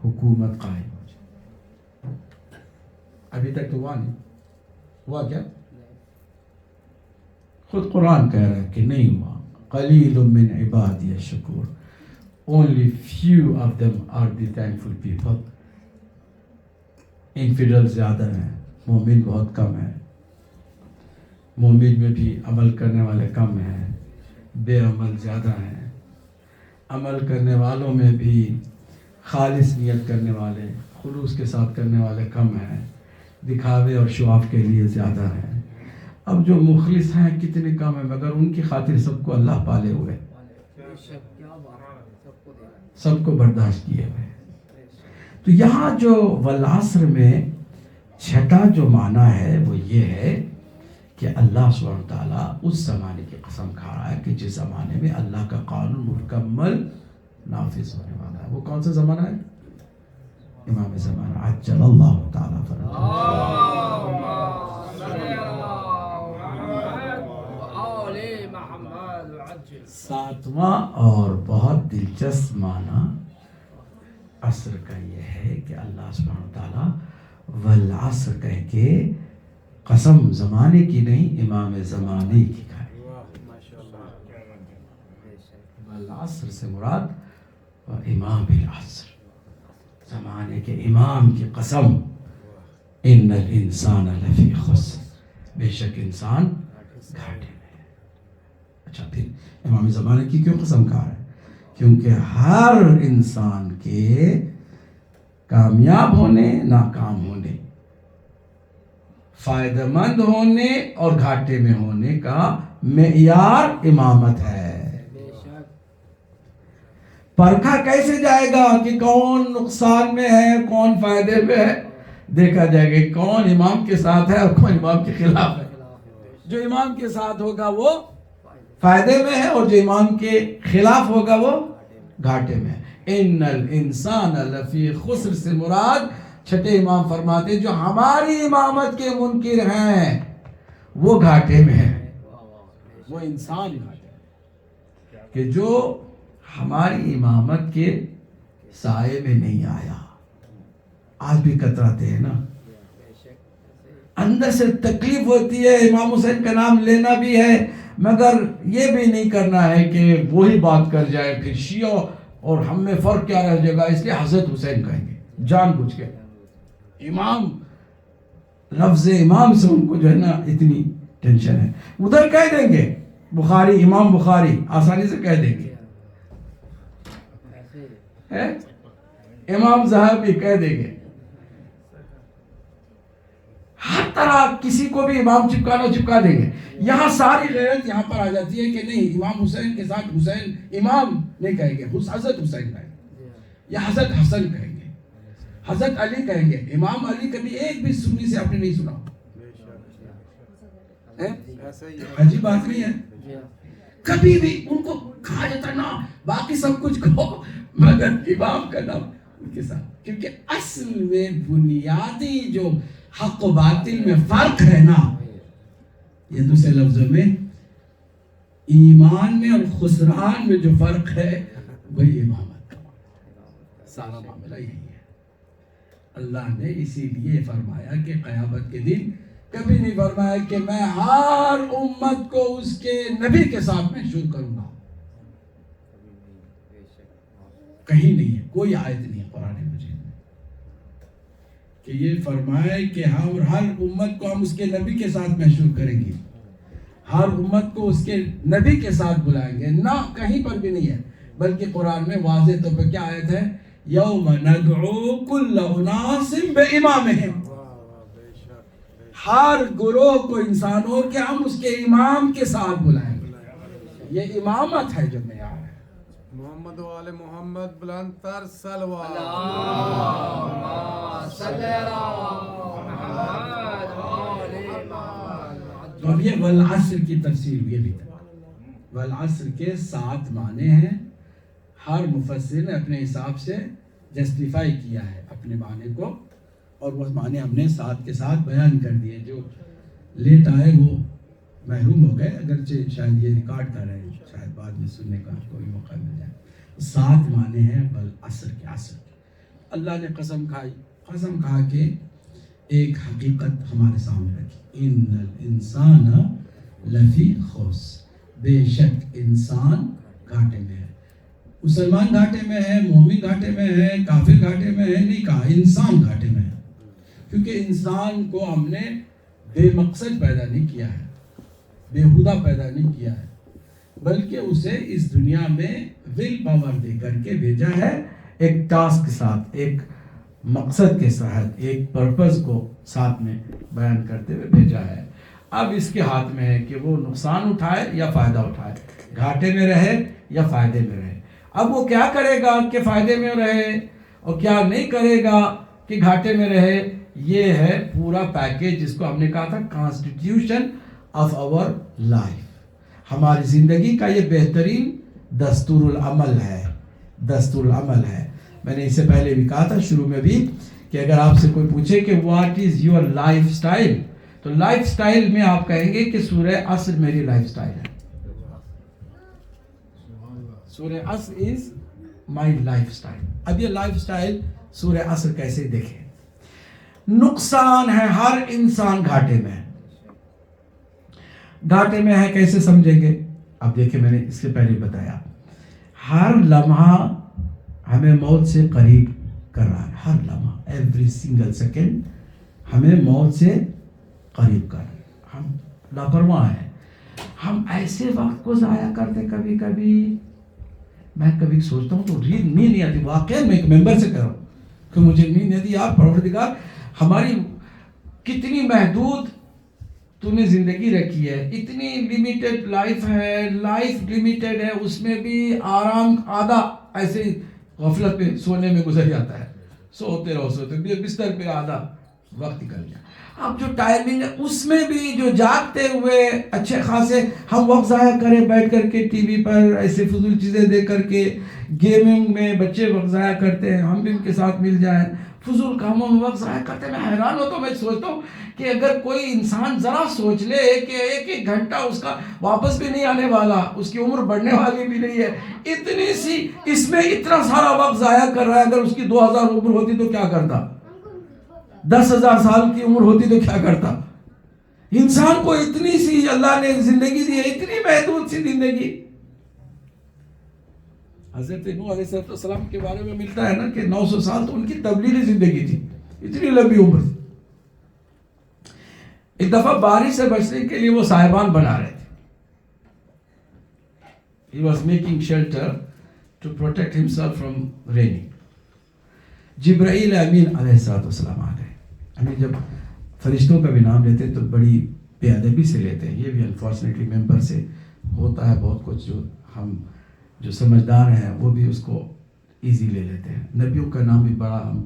حکومت قائم ہو جائے۔ ابھی تک تو ہوا نہیں، ہوا کیا؟ خود قرآن کہہ رہا ہے کہ نہیں ہوا۔ قلیل من عبادی الشکور، only few of them are the thankful people۔ انفیڈل زیادہ ہیں، مومن بہت کم ہیں، مومن میں بھی عمل کرنے والے کم ہیں، بے عمل زیادہ ہیں، عمل کرنے والوں میں بھی خالص نیت کرنے والے، خلوص کے ساتھ کرنے والے کم ہیں، دکھاوے اور شو آف کے لیے زیادہ ہیں۔ اب جو مخلص ہیں کتنے کم ہیں، مگر ان کی خاطر سب کو اللہ پالے ہوئے، سب کو برداشت کیے ہوئے۔ تو یہاں جو والعصر میں چھٹا جو معنی ہے وہ یہ ہے کہ اللہ سبحانہ وتعالیٰ اس زمانے کی قسم کھا رہا ہے کہ جس زمانے میں اللہ کا قانون مکمل نافذ ہونے والا ہے۔ وہ کون سا زمانہ ہے؟ امام زمانہ عجل اللہ تعالیٰ فرجہ۔ 7واں اور بہت دلچسپ معنی عصر کا یہ ہے کہ اللہ سبحانہ وتعالیٰ والعصر کہہ کے قسم زمانے کی نہیں، امام زمانے کی کھائی۔ والعصر سے مراد امام العصر، زمانے کے امام کی قسم، ان الانسان لفی خسر، بے شک انسان گھاٹے میں ہے۔ اچھا، پھر امام زمانے کی کیوں قسم کھا ہے؟ کیونکہ ہر انسان کے کامیاب ہونے، ناکام ہونے، فائدہ مند ہونے اور گھاٹے میں ہونے کا معیار امامت ہے۔ پرکھا کیسے جائے گا کہ کون نقصان میں ہے، کون فائدے میں ہے؟ دیکھا جائے گا کون امام کے ساتھ ہے اور کون امام کے خلاف ہے۔ جو امام کے ساتھ ہوگا وہ فائدے میں ہے، اور جو امام کے خلاف ہوگا وہ گھاٹے میں ہے۔ ان الانسان لفی خسر سے مراد چھٹے امام فرماتے جو ہماری امامت کے منکر ہیں وہ گھاٹے میں ہیں، وہ انسان گھاٹے میں، کہ جو ہماری امامت کے سائے میں نہیں آیا۔ آج بھی کتراتے ہیں نا، اندر سے تکلیف ہوتی ہے، امام حسین کا نام لینا بھی ہے، مگر یہ بھی نہیں کرنا ہے کہ وہی بات کر جائے، پھر شیعہ اور ہم میں فرق کیا رہ جائے گا، اس لیے حضرت حسین کہیں گے جان بوجھ کے. امام، لفظ امام سے ان کو جو ہے نا اتنی ٹینشن ہے. ادھر کہہ دیں گے بخاری، امام بخاری آسانی سے کہہ دیں گے، امام زہبی کہہ دیں گے. ہر طرح کسی کو بھی امام چپکا دیں گے. یہاں ساری غیرت یہاں پر آ جاتی ہے کہ نہیں، امام حسین کے ساتھ حسین امام نہیں کہیں گے، حضرت حسین کہیں گے، یا حضرت حسن کہیں گے، حضرت علی کہیں گے. امام علی کبھی ایک بھی سنی سے آپ نے نہیں سنا، عجیب بات نہیں ہے. کبھی بھی ان کو کہا جاتا نا باقی سب کچھ کہو مگر امام کا نام ان کے ساتھ، کیونکہ اصل میں بنیادی جو حق و باطل میں فرق ہے نا، یہ دوسرے لفظوں میں ایمان میں اور خسران میں جو فرق ہے وہی امامت کا سارا معاملہ یہی ہے. اللہ نے اسی لیے فرمایا کہ قیامت کے دن کبھی نہیں فرمایا کہ میں ہر امت کو اس کے نبی کے ساتھ محشور کروں گا. کہیں نہیں ہے، کوئی آیت نہیں ہے قرآن مجید میں کہ یہ فرمائے کہ ہر امت کو ہم اس کے نبی کے ساتھ محشور کریں گے، ہر امت کو اس کے نبی کے ساتھ بلائیں گے. نہ کہیں پر بھی نہیں ہے، بلکہ قرآن میں واضح طور پہ کیا آیت ہے، یوم ندعو کل اناس بامامہم، ہر گروہ کو انسانوں کے ہم اس کے امام کے ساتھ بلائیں گے. یہ امامت ہے جو معیار ہے. محمد و آل محمد بلند تر صلوات. تو اب یہ والعصر کی تفسیر ہوئی ابھی تک. والعصر کے 7 معنی ہیں. ہر مفسر نے اپنے حساب سے جسٹیفائی کیا ہے اپنے معنی کو، اور وہ معنی ہم نے ساتھ کے ساتھ بیان کر دیے. جو لیٹ آئے وہ محروم ہو گئے، اگرچہ شاید یہ ریکارڈ کر رہے ہیں، شاید بعد میں سننے کا کوئی موقع مل جائے. 7 معنی ہیں والعصر کے. عصر اللہ نے قسم کھا کے ایک حقیقت ہمارے سامنے رکھی، ان الانسان لفی خسر، بے شک انسان گھاٹے میں ہے. مسلمان گھاٹے میں ہے، مومن گھاٹے میں ہے، کافر گھاٹے میں ہے نہیں کہا، انسان گھاٹے میں ہے. کیونکہ انسان کو ہم نے بے مقصد پیدا نہیں کیا ہے، بےہودہ پیدا نہیں کیا ہے، بلکہ اسے اس دنیا میں ول پاور دے کر کے بھیجا ہے، ایک ٹاسک کے ساتھ، ایک مقصد کے ساتھ، ایک پرپز کو ساتھ میں بیان کرتے ہوئے بھیجا ہے. اب اس کے ہاتھ میں ہے کہ وہ نقصان اٹھائے یا فائدہ اٹھائے، گھاٹے میں رہے یا فائدے میں رہے. اب وہ کیا کرے گا کہ فائدے میں رہے، اور کیا نہیں کرے گا کہ گھاٹے میں رہے. یہ ہے پورا پیکیج جس کو ہم نے کہا تھا کانسٹیٹیوشن آف آور لائف. ہماری زندگی کا یہ بہترین دستور العمل ہے، دستور العمل ہے. میں نے اس سے پہلے بھی کہا تھا شروع میں بھی کہ اگر آپ سے کوئی پوچھے کہ what is your life style, تو لائف سٹائل میں آپ کہیں گے کہ سورہ عصر میری لائف سٹائل ہے. سورہ عصر از مائی لائف سٹائل. اب یہ لائف سٹائل سورہ عصر کیسے دیکھیں. نقصان ہے، ہر انسان گھاٹے میں ہے. گھاٹے میں ہے کیسے سمجھیں گے؟ اب دیکھیں میں نے اس سے پہلے بتایا، ہر لمحہ ہمیں موت سے قریب کر رہا ہے. ہر لمحہ، ایوری سنگل سیکنڈ ہمیں موت سے قریب کر رہا ہے. ہم لاپرواہ ہیں، ہم ایسے وقت کو ضائع کرتے. کبھی کبھی میں کبھی سوچتا ہوں تو نیند نہیں آتی. واقعی میں ایک ممبر سے کہہ رہا ہوں کہ مجھے نیند نہیں آتی. یار پروردگار، ہماری کتنی محدود تو نے زندگی رکھی ہے، اتنی لیمیٹڈ لائف ہے، لائف لیمیٹڈ ہے، اس میں بھی آرام آدھا ایسے غفلت پہ سونے میں گزر جاتا ہے. سوتے رہو بستر پہ آدھا وقت نکل گیا. اب جو ٹائمنگ ہے اس میں بھی جو جاگتے ہوئے اچھے خاصے ہم وقت ضائع کریں بیٹھ کر کے ٹی وی پر ایسے فضول چیزیں دیکھ کر کے، گیمنگ میں بچے وقت ضائع کرتے ہیں، ہم بھی ان کے ساتھ مل جائیں، فضول کاموں میں وقت ضائع کرتے ہیں. میں حیران ہوتا ہوں، میں سوچتا ہوں کہ اگر کوئی انسان ذرا سوچ لے کہ ایک گھنٹہ اس کا واپس بھی نہیں آنے والا، اس کی عمر بڑھنے والی بھی نہیں ہے، اتنی سی اس میں اتنا سارا وقت ضائع کر رہا ہے. اگر اس کی 2000 عمر ہوتی تو کیا کرتا؟ 10,000 سال کی عمر ہوتی تو کیا کرتا؟ انسان کو اتنی سی اللہ نے زندگی دی ہے، اتنی محدود سی زندگی. حضرت نوح علیہ السلام کے بارے میں ملتا ہے نا کہ 900 سال تو ان کی تبلیغی زندگی تھی، اتنی لمبی عمر تھی. ایک دفعہ بارش سے بچنے کے لیے وہ صاحبان بنا رہے تھے. He was making shelter to protect himself from raining. جبرائیل امین علیہ السلام آ گئے. ہمیں جب فرشتوں کا بھی نام لیتے تو بڑی بے ادبی سے لیتے ہیں. یہ بھی انفارچونیٹلی ممبر سے ہوتا ہے بہت کچھ، جو ہم جو سمجھدار ہیں وہ بھی اس کو ایزی لے لیتے ہیں. نبیوں کا نام بھی بڑا ہم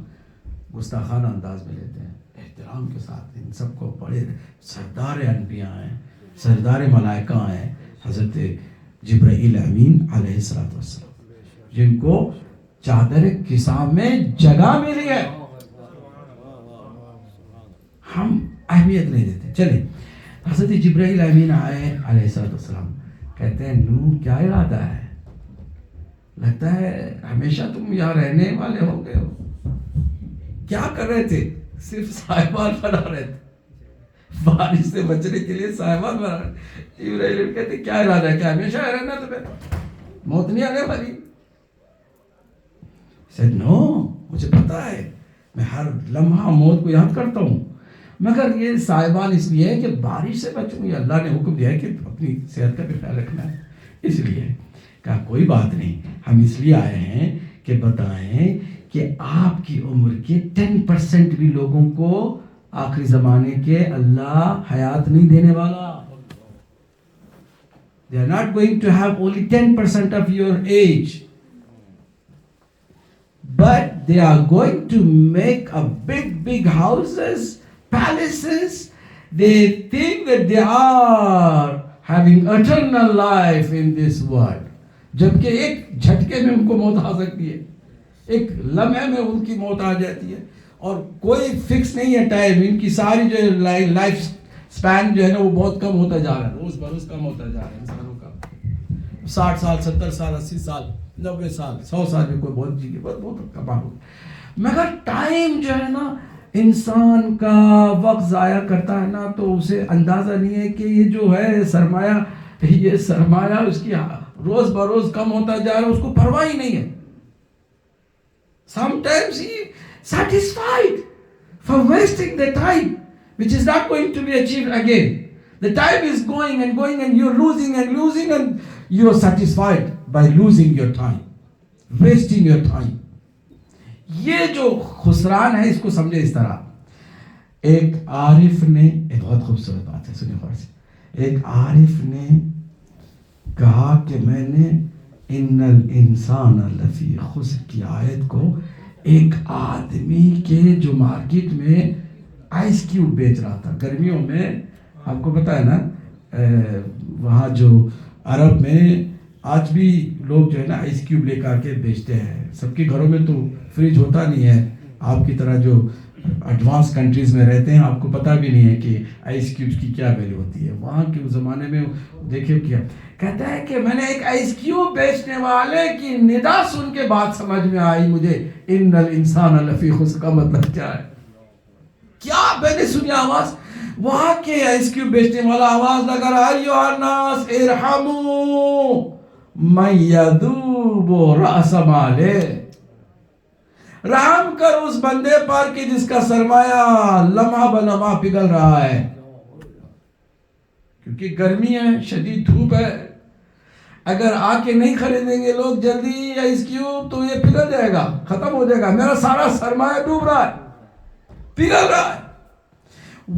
گستاخانہ انداز میں لیتے ہیں. احترام کے ساتھ ان سب کو بڑے سردار انبیاء ہیں، سردار ملائکہ ہیں حضرت جبرائیل امین علیہ السلام، جن کو چادر کساء میں جگہ ملی ہے. ہم اہمیت نہیں دیتے. چلیں، حضرت جبرائیل امین آئے علیہ السلام، کہتے ہیں نوح کیا ارادہ ہے؟ لگتا ہے ہمیشہ تم یہاں رہنے والے ہو گئے ہو. کیا کر رہے تھے؟ صرف صاحبان بنا رہے تھے، بارش سے بچنے کے لیے صاحبان بنا رہے تھے. جبرائیل کہتے کیا ارادہ ہے؟ کیا ہمیشہ رہنا تمہیں؟ موت نہیں آنے والی؟ said no، مجھے پتا ہے، میں ہر لمحہ موت کو یاد کرتا ہوں، مگر یہ صاحبان اس لیے ہے کہ بارش سے بچوں. یہ اللہ نے حکم دیا ہے کہ اپنی صحت کا بھی خیال رکھنا ہے، اس لیے کہا کوئی بات نہیں، ہم اس لیے آئے ہیں کہ بتائیں کہ آپ کی عمر کے 10% بھی لوگوں کو آخری زمانے کے اللہ حیات نہیں دینے والا. They are not going to have only 10% of your age, but they are going to make a big houses, palaces. They think that they are having eternal life in this world. جبکہ ایک جھٹکے میں ان کو موت آ سکتی ہے، ایک لمحے میں ان کی موت آ جاتی ہے، اور کوئی فکس نہیں ہے ٹائم. ان کی ساری جو لائف سپین جو ہے نا وہ بہت کم ہوتا جا رہا ہے، روز بروز کم ہوتا جا رہا ہے. انسانوں کا 60 سال 70 سال 80 سال 90 سال 100 سال میں کوئی بہت جی بہت کمال ہو. مگر ٹائم جو ہے نا انسان کا وقت ضائع کرتا ہے نا، تو اسے اندازہ نہیں ہے کہ یہ جو ہے سرمایہ، یہ سرمایہ اس کی روز بروز کم ہوتا جا رہا ہے، اس کو پرواہ ہی نہیں ہے. Sometimes he satisfied for wasting the time which is not going to be achieved again. The time is going and you're losing and you're satisfied by losing your time, wasting your time. یہ جو خسران ہے اس کو سمجھے اس طرح. ایک عارف نے، ایک بہت خوبصورت بات ہے، سنیں غور سے. ایک عارف نے کہا کہ میں نے ان الانسان لفی خسر کی آیت کو ایک آدمی کے جو مارکیٹ میں آئس کیوب بیچ رہا تھا گرمیوں میں. آپ کو پتا ہے نا وہاں جو عرب میں آج بھی لوگ جو ہے نا آئس کیوب لے کر کے بیچتے ہیں. سب کے گھروں میں تو فریج ہوتا نہیں ہے، آپ کی طرح جو ایڈوانس کنٹریز میں رہتے ہیں آپ کو پتہ بھی نہیں ہے کہ آئس کیوبس کی کیا ویلیو ہوتی ہے. وہاں کے زمانے میں دیکھیں کیا کہتا ہے کہ میں نے ایک آئس کیوب بیچنے والے کی ندا سن کے بات سمجھ میں آئی مجھے، ان الانسان لفی خسر کا مطلب کیا ہے. کیا میں نے سنی آواز، وہاں کے آئس کیوب بیچنے والا آواز لگا رہا ایھا الناس ارحموا من یذوب رأس مالہ، رحم کر اس بندے پر کہ جس کا سرمایہ لمحہ بلمحہ پگھل رہا ہے. کیونکہ گرمی ہے، شدید دھوپ ہے، اگر آ کے نہیں خریدیں گے لوگ جلدی آئس کیوب تو یہ پگھل جائے گا، ختم ہو جائے گا. میرا سارا سرمایہ ڈوب رہا ہے، پگھل رہا ہے.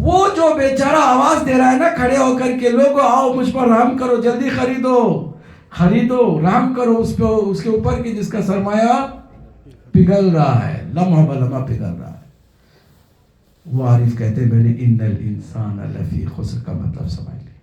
وہ جو بیچارہ آواز دے رہا ہے نا کھڑے ہو کر کے، لوگوں آؤ مجھ پر رحم کرو، جلدی خریدو رحم کرو اس کے اوپر کہ جس کا سرمایہ پگھل رہا ہے، لمحہ بلمحہ پگھل رہا ہے. وہ عارف کہتے ہیں میں نے ان الانسان لفی خسر کا مطلب سمجھ لیا.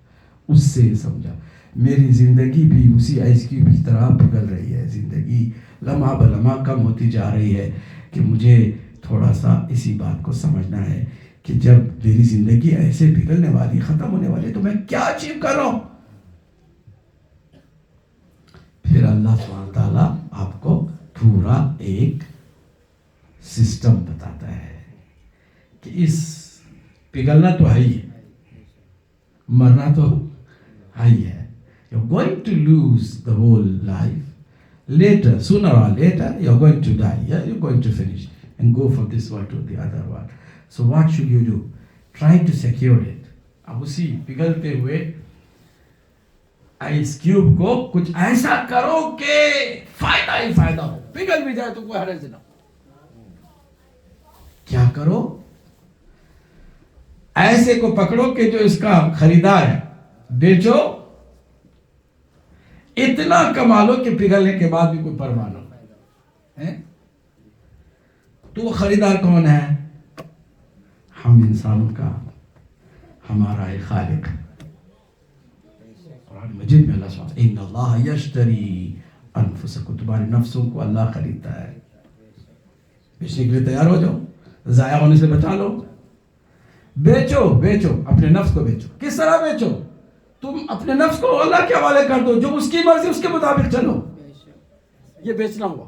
اس سے سمجھا میری زندگی بھی اسی آئس کیوب کی طرح پگھل رہی ہے، زندگی لمحہ بلمحہ کم ہوتی جا رہی ہے، کہ مجھے تھوڑا سا اسی بات کو سمجھنا ہے کہ جب میری زندگی ایسے پگھلنے والی، ختم ہونے والی، تو میں کیا اچیو کر رہا ہوں. پھر اللہ سبحانہ تعالیٰ آپ کو پورا ایک سسٹم بتاتا ہے کہ اس پگھلنا تو ہے ہی ہے، مرنا تو ہے ہی ہے. You're going to lose the whole life, later, sooner or later, you're going to die. Yeah, you're going to finish and go from this world to the other world. So what should you do? Try to secure it. اب اسی پگھلتے ہوئے آئس کیوب کو کچھ ایسا کرو کہ فائدہ ہی فائدہ ہو. پگھل بھی جائے تو کوئی حرج نہ. کیا کرو؟ ایسے کو پکڑو کہ جو اس کا خریدار ہے بیچو, اتنا کما لو کہ پگھلنے کے بعد بھی کوئی پرواہ نہ ہو. تو وہ خریدار کون ہے؟ ہم انسانوں کا ہمارا ایک خالق. قرآن مجید میں اللہ سبحانہ ان اللہ یشتری انفسکم, تمہارے نفسوں کو اللہ خریدتا ہے. بیچنے کے لیے تیار ہو جاؤ, ضائع ہونے سے بچا لو. بیچو بیچو, اپنے نفس کو بیچو. کس طرح بیچو؟ تم اپنے نفس کو اللہ کے حوالے کر دو, جو اس کی مرضی اس کے مطابق چلو. یہ بیچنا ہوا.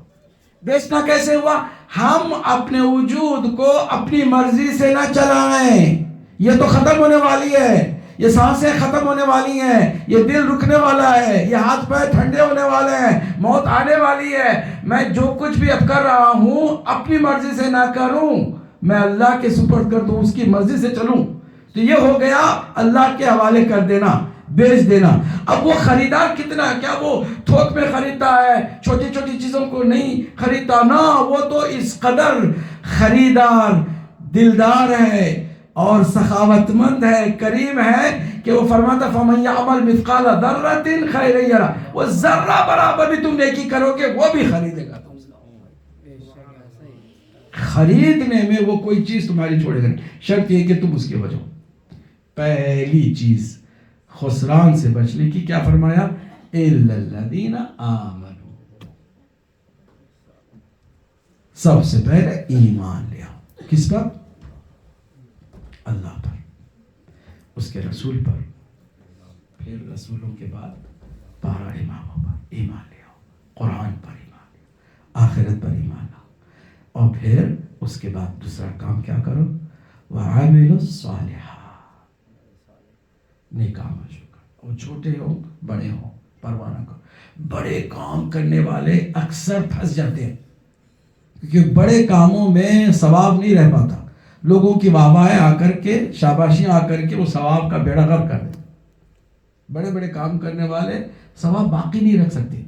بیچنا کیسے ہوا؟ ہم اپنے وجود کو اپنی مرضی سے نہ چلائیں. یہ تو ختم ہونے والی ہے, یہ سانسیں ختم ہونے والی ہیں, یہ دل رکنے والا ہے, یہ ہاتھ پیر ٹھنڈے ہونے والے ہیں, موت آنے والی ہے. میں جو کچھ بھی اب کر رہا ہوں اپنی مرضی سے نہ کروں, میں اللہ کے سپرد کر دوں, اس کی مرضی سے چلوں. تو یہ ہو گیا اللہ کے حوالے کر دینا, بیچ دینا. اب وہ خریدار کتنا, کیا وہ تھوک میں خریدتا ہے, چھوٹی چھوٹی چیزوں کو نہیں خریدتا نا, وہ تو اس قدر خریدار دلدار ہے اور سخاوت مند ہے, کریم ہے کہ وہ فرماتا فَمَنْ يَعْمَلْ مِثْقَالَ ذَرَّةٍ خَيْرًا يَرَهُ, وہ ذرہ برابر بھی تم نیکی کرو گے وہ بھی خریدے گا. خریدنے میں وہ کوئی چیز تمہاری چھوڑے گا نہیں. شرط یہ کہ تم اس کے بچو. پہلی چیز خسران سے بچنے کی کیا فرمایا؟ إِلَّا الَّذِينَ آمَنُوا, سب سے پہلے ایمان لے آؤ. کس پر؟ اللہ پر, اس کے رسول پر, پھر رسولوں کے بعد 12 اماموں پر ایمان لے آؤ, قرآن پر ایمان لے آؤ, آخرت پر ایمان لاؤ, اور پھر اس کے بعد دوسرا کام کیا کرو؟ وَعَمِلُوا الصَّالِحَاتِ, نیک عمل شروع کرو. وہ چھوٹے ہوں بڑے ہوں پرواہ نہ کرو. بڑے کام کرنے والے اکثر پھنس جاتے ہیں, کیونکہ بڑے کاموں میں ثواب نہیں رہ پاتا. لوگوں کی واہ آ کر کے, شاباشیاں آ کر کے وہ ثواب کا بیڑا غرق کر دیں. بڑے بڑے کام کرنے والے ثواب باقی نہیں رکھ سکتے,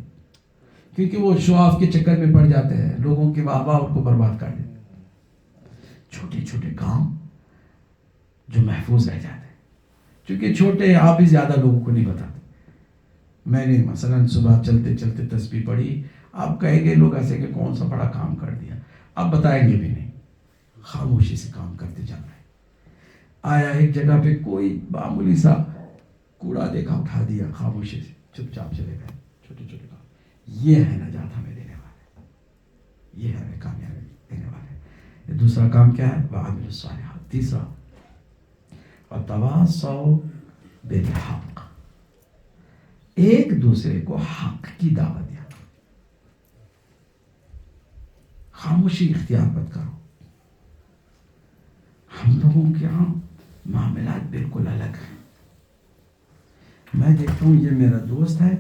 کیونکہ وہ شو آف کے چکر میں پڑ جاتے ہیں, لوگوں کی واہ ان کو برباد کر دیتے. چھوٹے چھوٹے کام جو محفوظ رہ جاتے ہیں, چونکہ چھوٹے آپ بھی زیادہ لوگوں کو نہیں بتاتے. میں نے مثلا صبح چلتے چلتے تسبیح پڑھی, آپ کہیں گے لوگ ایسے کہ کون سا بڑا کام کر دیا, آپ بتائیں گے بھی نہیں. خاموشی سے کام کرتے جا رہے ہیں. آیا ایک جگہ پہ کوئی معمولی سا کوڑا دیکھا, اٹھا دیا, خاموشی سے چپ چاپ چلے گئے. چھوٹے چھوٹے کام, یہ ہے نجات ہمیں دینے والے, یہ ہے ہمیں کامیابی دینے والے. دوسرا کام کیا ہے؟ وَعَمِلُوا الصَّالِحَاتِ. تیسرا وَتَوَاصَوْا بِالْحَقِّ, ایک دوسرے کو حق کی دعوت دیا. خاموشی اختیار مت کرو. ہم لوگوں کے یہاں معاملات بالکل الگ ہیں. میں دیکھتا ہوں یہ میرا دوست ہے,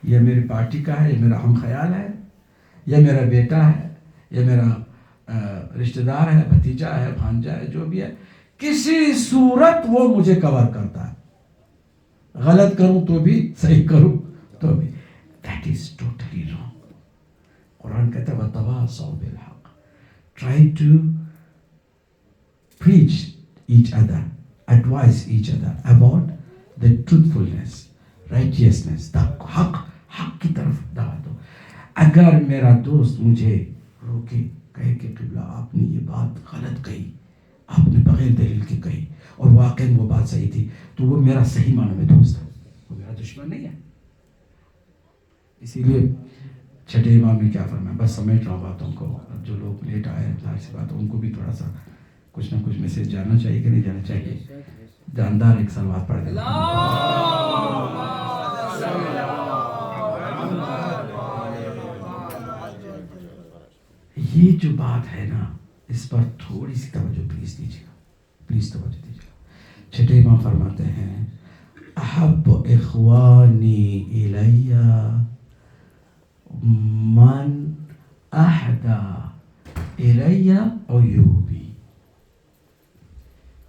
یہ میری پارٹی کا ہے, یہ میرا ہم خیال ہے, یہ میرا بیٹا ہے, یہ میرا رشتہ دار ہے, بھتیجا ہے, بھانجا ہے, جو بھی ہے, کسی صورت وہ مجھے کور کرتا ہے. غلط کروں تو بھی, صحیح کروں تو بھی. That is totally wrong. قرآن کہتا ہے وَتَوَاصَوْا بِالْحَقِّ, try to preach each other, advise each other about the truthfulness, righteousness, the حق کی طرف دعوت دو. اگر میرا دوست مجھے روکے, کہے کہ قبلہ آپ نے یہ بات غلط کہی, آپ نے بغیر دلیل کے کہی, اور واقعی وہ بات صحیح تھی, تو وہ میرا صحیح معنی میں دوست ہے, وہ میرا دشمن نہیں ہے. اسی لیے چھٹے امام نے کیا فرمایا, بس سمیٹ رہا ہوں باتوں کو, جو لوگ لیٹ آئے ظاہر سی بات, ان کو بھی تھوڑا سا کچھ نہ کچھ میسج جاننا چاہیے کہ نہیں جانا چاہیے. جاندار ایک سلوات پڑھ دیں. یہ جو بات ہے نا, اس پر تھوڑی سی توجہ پلیز دیجیے گا, پلیز توجہ دیجیے گا. چھٹے امام فرماتے ہیں احب اخوانی الیہ من احدا الی عیوبی،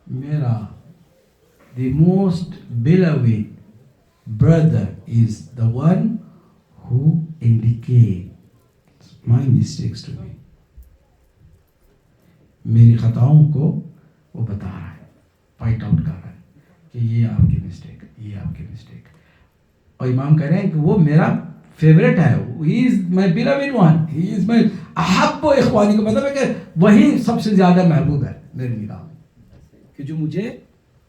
میرا the most beloved brother is the one who indicates my mistakes to me. میری خطاؤں کو وہ بتا رہا ہے، پوائنٹ آؤٹ کر رہا ہے کہ یہ آپ کی مسٹیک ہے، یہ آپ کی مسٹیک ہے. اور امام کہہ رہے ہیں کہ وہ میرا فیوریٹ ہے، ہی از مائی بیلوڈ ون، ہی از مائی احب اخوانی، کا مطلب ہے کہ وہی سب سے زیادہ محبوب ہے میری نگاہ میں، کہ جو مجھے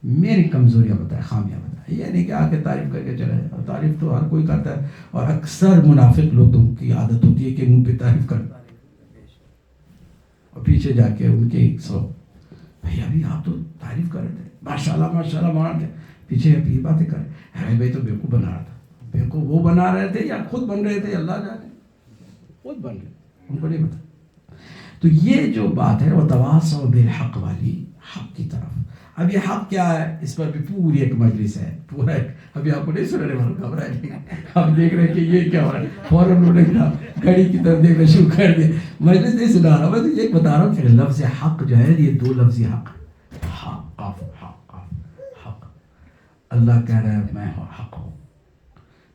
میری کمزوریاں بتائے، خامیاں بتائے. یہ نہیں کہ آ کے تعریف کر کے چلے جائے، تعریف تو ہر کوئی کرتا ہے، اور اکثر منافق لوگوں کی عادت ہوتی ہے کہ منہ پہ تعریف کرنا اور پیچھے جا کے ان کے سو بھائی ابھی آپ تو تعریف کر رہے تھے، ماشاء اللہ مان کے پیچھے یہ باتیں کرے. ارے بھائی تو بیوقوف بنا رہا تھا، بیوقوف وہ بنا رہے تھے یا خود بن رہے تھے، اللہ جانے، خود بن رہے، ان کو نہیں پتا. تو یہ جو بات ہے وہ تواصوا بالحق والی، حق کی طرف. اب یہ حق کیا ہے، اس پر بھی پوری ایک مجلس ہے، پورا ابھی آپ کو نہیں سن رہے، گھبرا نہیں، ہم دیکھ رہے ہیں کہ یہ کیا ہو رہا ہے، فوراً انہوں نے کہا گھڑی کی طرف دیکھنا شروع کر دیا. مجلس نہیں سنا رہا، میں تو یہ بتا رہا ہوں کہ لفظ حق جو ہے یہ دو لفظ حق، حق حق حق. اللہ کہہ رہا ہے میں حق ہوں،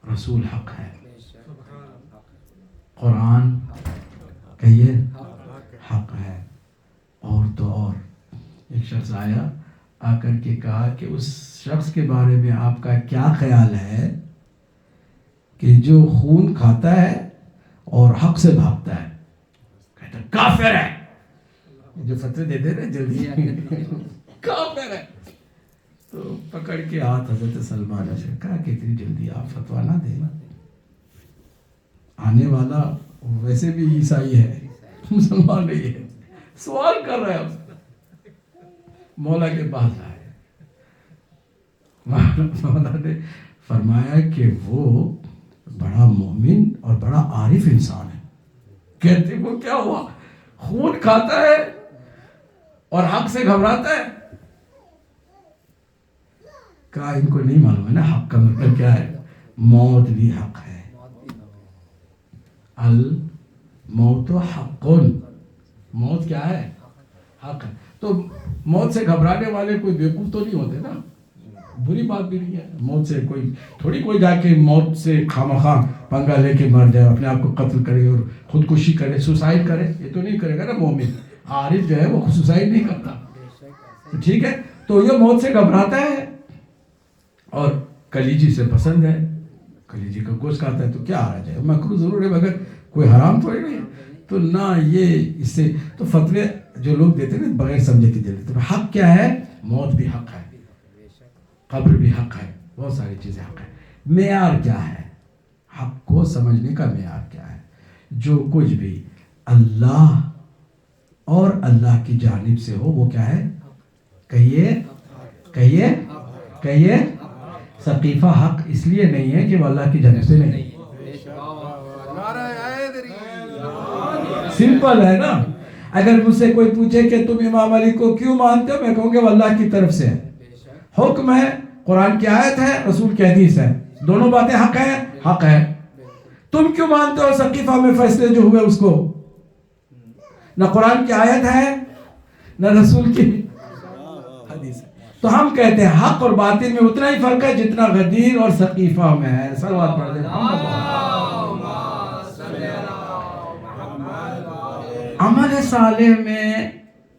رسول حق ہے، قرآن کہیے حق ہے. اور تو اور ایک شخص آیا آ کر کے کہا کہ اس شخص کے بارے میں آپ کا کیا خیال ہے کہ جو خون کھاتا ہے اور حق سے بھاگتا ہے، کہتا ہے کافر ہے. جو فتوے دے دے رہے جلدی کافر ہے. تو پکڑ کے ہاتھ حضرت سلمان نے کہا کہ اتنی جلدی آپ فتوا نہ دیں، آنے والا ویسے بھی عیسائی ہے، مسلمان نہیں ہے، سوال کر رہا ہے. مولا کے پاس آئے، مولا نے فرمایا کہ وہ بڑا مومن اور بڑا عارف انسان ہے. کہتے وہ کیا ہوا، خون کھاتا ہے اور حق سے گھبراتا ہے. کہا ان کو نہیں معلوم ہے نا حق کا مطلب کیا ہے، موت بھی حق ہے. الموت حق، موت کیا ہے، حق ہے. تو موت سے گھبرانے والے کوئی بیوقوف تو نہیں ہوتے نا، بری بات بھی نہیں ہے. موت سے کوئی تھوڑی کوئی جا کے موت سے خواہ پنگا لے کے مر جائے، اپنے آپ کو قتل کرے اور خودکشی کرے، سوسائڈ کرے، یہ تو نہیں کرے گا نا مومن. عارف جو ہے وہ سوسائڈ نہیں کرتا. ٹھیک ہے، تو یہ موت سے گھبراتا ہے اور کلیجی سے پسند ہے، کلیجی کا گوشت کھاتا ہے. تو کیا آ جائے، مکروہ ضرور ہے مگر کوئی حرام تھوڑی نہیں ہے. تو نہ یہ اس سے تو فتوے جو لوگ دیتے ہیں بغیر سمجھے کے دیتے ہیں. حق کیا ہے، موت بھی حق ہے، قبر بھی حق ہے، بہت ساری چیزیں حق ہے. معیار کیا ہے، حق کو سمجھنے کا معیار کیا ہے، جو کچھ بھی اللہ اور اللہ کی جانب سے ہو وہ کیا ہے، کہیے کہیے کہیے. ثقیفہ حق اس لیے نہیں ہے کہ وہ اللہ کی جانب سے نہیں، سمپل ہے نا. اگر مجھ سے کوئی پوچھے کہ تم امام علی کو کیوں مانتے ہو، میں کہوں گا وہ اللہ کی طرف سے ہے، حکم ہے، قرآن کی آیت ہے، رسول کی حدیث ہے، دونوں باتیں حق ہیں، حق ہے. تم کیوں مانتے ہو ثقیفہ میں فیصلے جو ہوئے اس کو، نہ قرآن کی آیت ہے نہ رسول کی حدیث ہے. تو ہم کہتے ہیں حق اور باطل میں اتنا ہی فرق ہے جتنا غدیر اور ثقیفہ میں ہے. صلوات پڑھ دیں. عمل صالح میں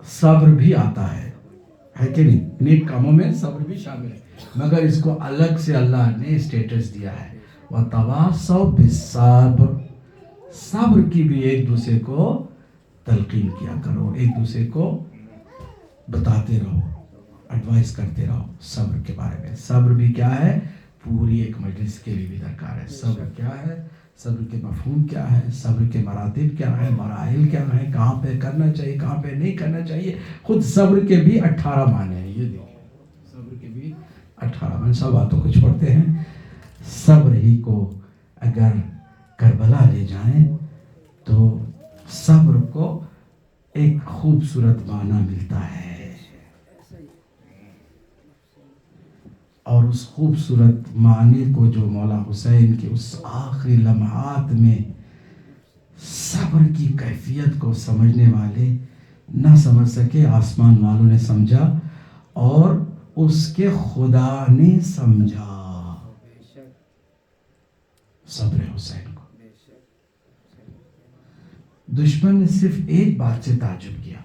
صبر بھی آتا ہے کہ نہیں، نیک کاموں میں صبر بھی شامل ہے، مگر اس کو الگ سے اللہ نے اسٹیٹس دیا ہے. وَتَوَاصَوْا بِالصَّبْرِ، صبر کی بھی ایک دوسرے کو تلقین کیا کرو، ایک دوسرے کو بتاتے رہو، ایڈوائز کرتے رہو صبر کے بارے میں. صبر بھی کیا ہے، پوری ایک مجلس کے لیے بھی درکار ہے. صبر کیا ہے، صبر کے مفہوم کیا ہے، صبر کے مراتب کیا ہیں، مراحل کیا ہیں، کہاں پہ کرنا چاہیے کہاں پہ نہیں کرنا چاہیے. خود صبر کے بھی 18 معنی ہیں. یہ دیکھیں صبر کے بھی 18 معنی. سب باتوں کو چھوڑتے ہیں، صبر ہی کو اگر کربلا لے جائیں تو صبر کو ایک خوبصورت معنی ملتا ہے، اور اس خوبصورت معنی کو جو مولا حسین کے اس آخری لمحات میں صبر کی کیفیت کو سمجھنے والے نہ سمجھ سکے، آسمان والوں نے سمجھا اور اس کے خدا نے سمجھا صبر حسین کو۔ دشمن نے صرف ایک بات سے تعجب کیا،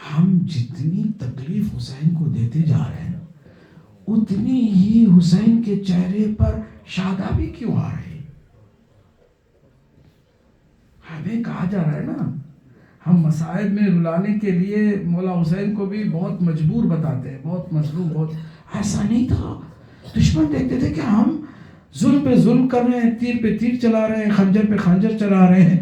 ہم جتنی تکلیف حسین کو دیتے جا رہے ہیں اتنی ہی حسین کے چہرے پر شادابی کیوں آ رہی؟ ہمیں کہا جا رہا ہے نا، ہم مصائب میں رلانے کے لیے مولا حسین کو بھی بہت مجبور بتاتے ہیں، بہت مظلوم، بہت۔ ایسا نہیں تھا، دشمن دیکھتے تھے کہ ہم ظلم پہ ظلم کر رہے ہیں، تیر پہ تیر چلا رہے ہیں، خنجر پہ خنجر چلا رہے ہیں،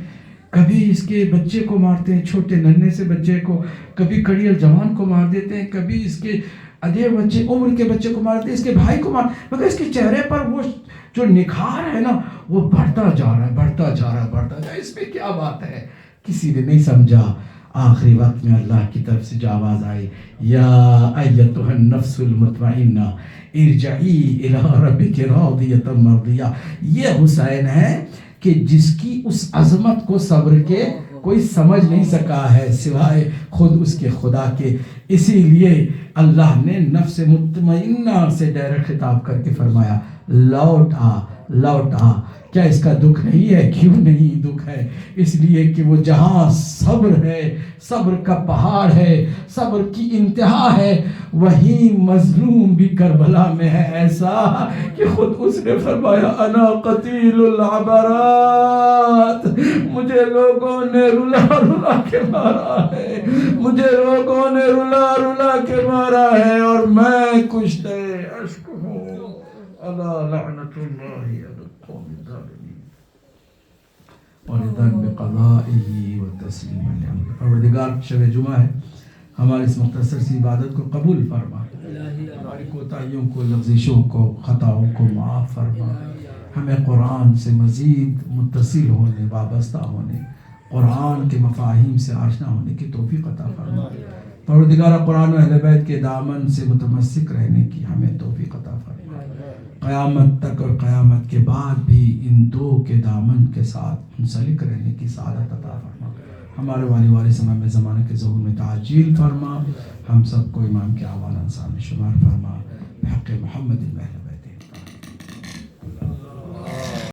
کبھی اس کے بچے کو مارتے ہیں، چھوٹے ننھے سے بچے کو، کبھی کڑیل جوان کو مار دیتے ہیں، کبھی اس کے ادھے بچے عمر کے بچے کو مارتے ہیں، اس کے بھائی کو مگر اس کے چہرے پر وہ جو نکھار ہے نا وہ بڑھتا جا رہا ہے، بڑھتا جا رہا ہے، بڑھتا جا رہا ہے۔ اس میں کیا بات ہے؟ کسی نے نہیں سمجھا۔ آخری وقت میں اللہ کی طرف سے جو آواز آئی، یا ایتھا النفس المطمئنہ ارجعی الی ربک راضیۃ مرضیہ، یہ حسین ہے کہ جس کی اس عظمت کو صبر کے کوئی سمجھ نہیں سکا ہے سوائے خود اس کے خدا کے۔ اسی لیے اللہ نے نفس مطمئنہ سے ڈائریکٹ خطاب کر کے فرمایا، لوٹ آ، لوٹ آ۔ کیا اس کا دکھ نہیں ہے؟ کیوں نہیں دکھ ہے؟ اس لیے کہ وہ جہاں صبر ہے، صبر کا پہاڑ ہے، صبر کی انتہا ہے، وہیں مظلوم بھی کربلا میں ہے ایسا کہ خود اس نے فرمایا، انا قتیل العبرات، مجھے لوگوں نے رلا رلا کے مارا ہے، مجھے لوگوں نے رلا رلا کے مارا ہے اور میں کشتے اشک ہوں۔ الا لعنت اللہ علی القوم الظالمین ورضا بقضائه وتسلیم علیہ۔ پروردگار شب جمعہ ہے، ہماری اس مختصر سی عبادت کو قبول فرما، ہماری کوتاہیوں کو، لغزشوں کو، خطاؤں کو معاف فرما، ہمیں قرآن سے مزید متصل ہونے، وابستہ ہونے، قرآن کے مفاہیم سے آشنا ہونے کی توفیق عطا فرما۔ پروردگار قرآن و اہل بیت کے دامن سے متمسک رہنے کی ہمیں توفیق عطا فرما، قیامت تک اور قیامت کے بعد بھی ان دو کے دامن کے ساتھ منسلک رہنے کی سعادت عطا فرما۔ ہمارے والی وارث امام زمانے کے ظہور میں تعجیل فرما، ہم سب کو امام کے اعوان انصار میں شمار فرما، بحق محمد المہدی۔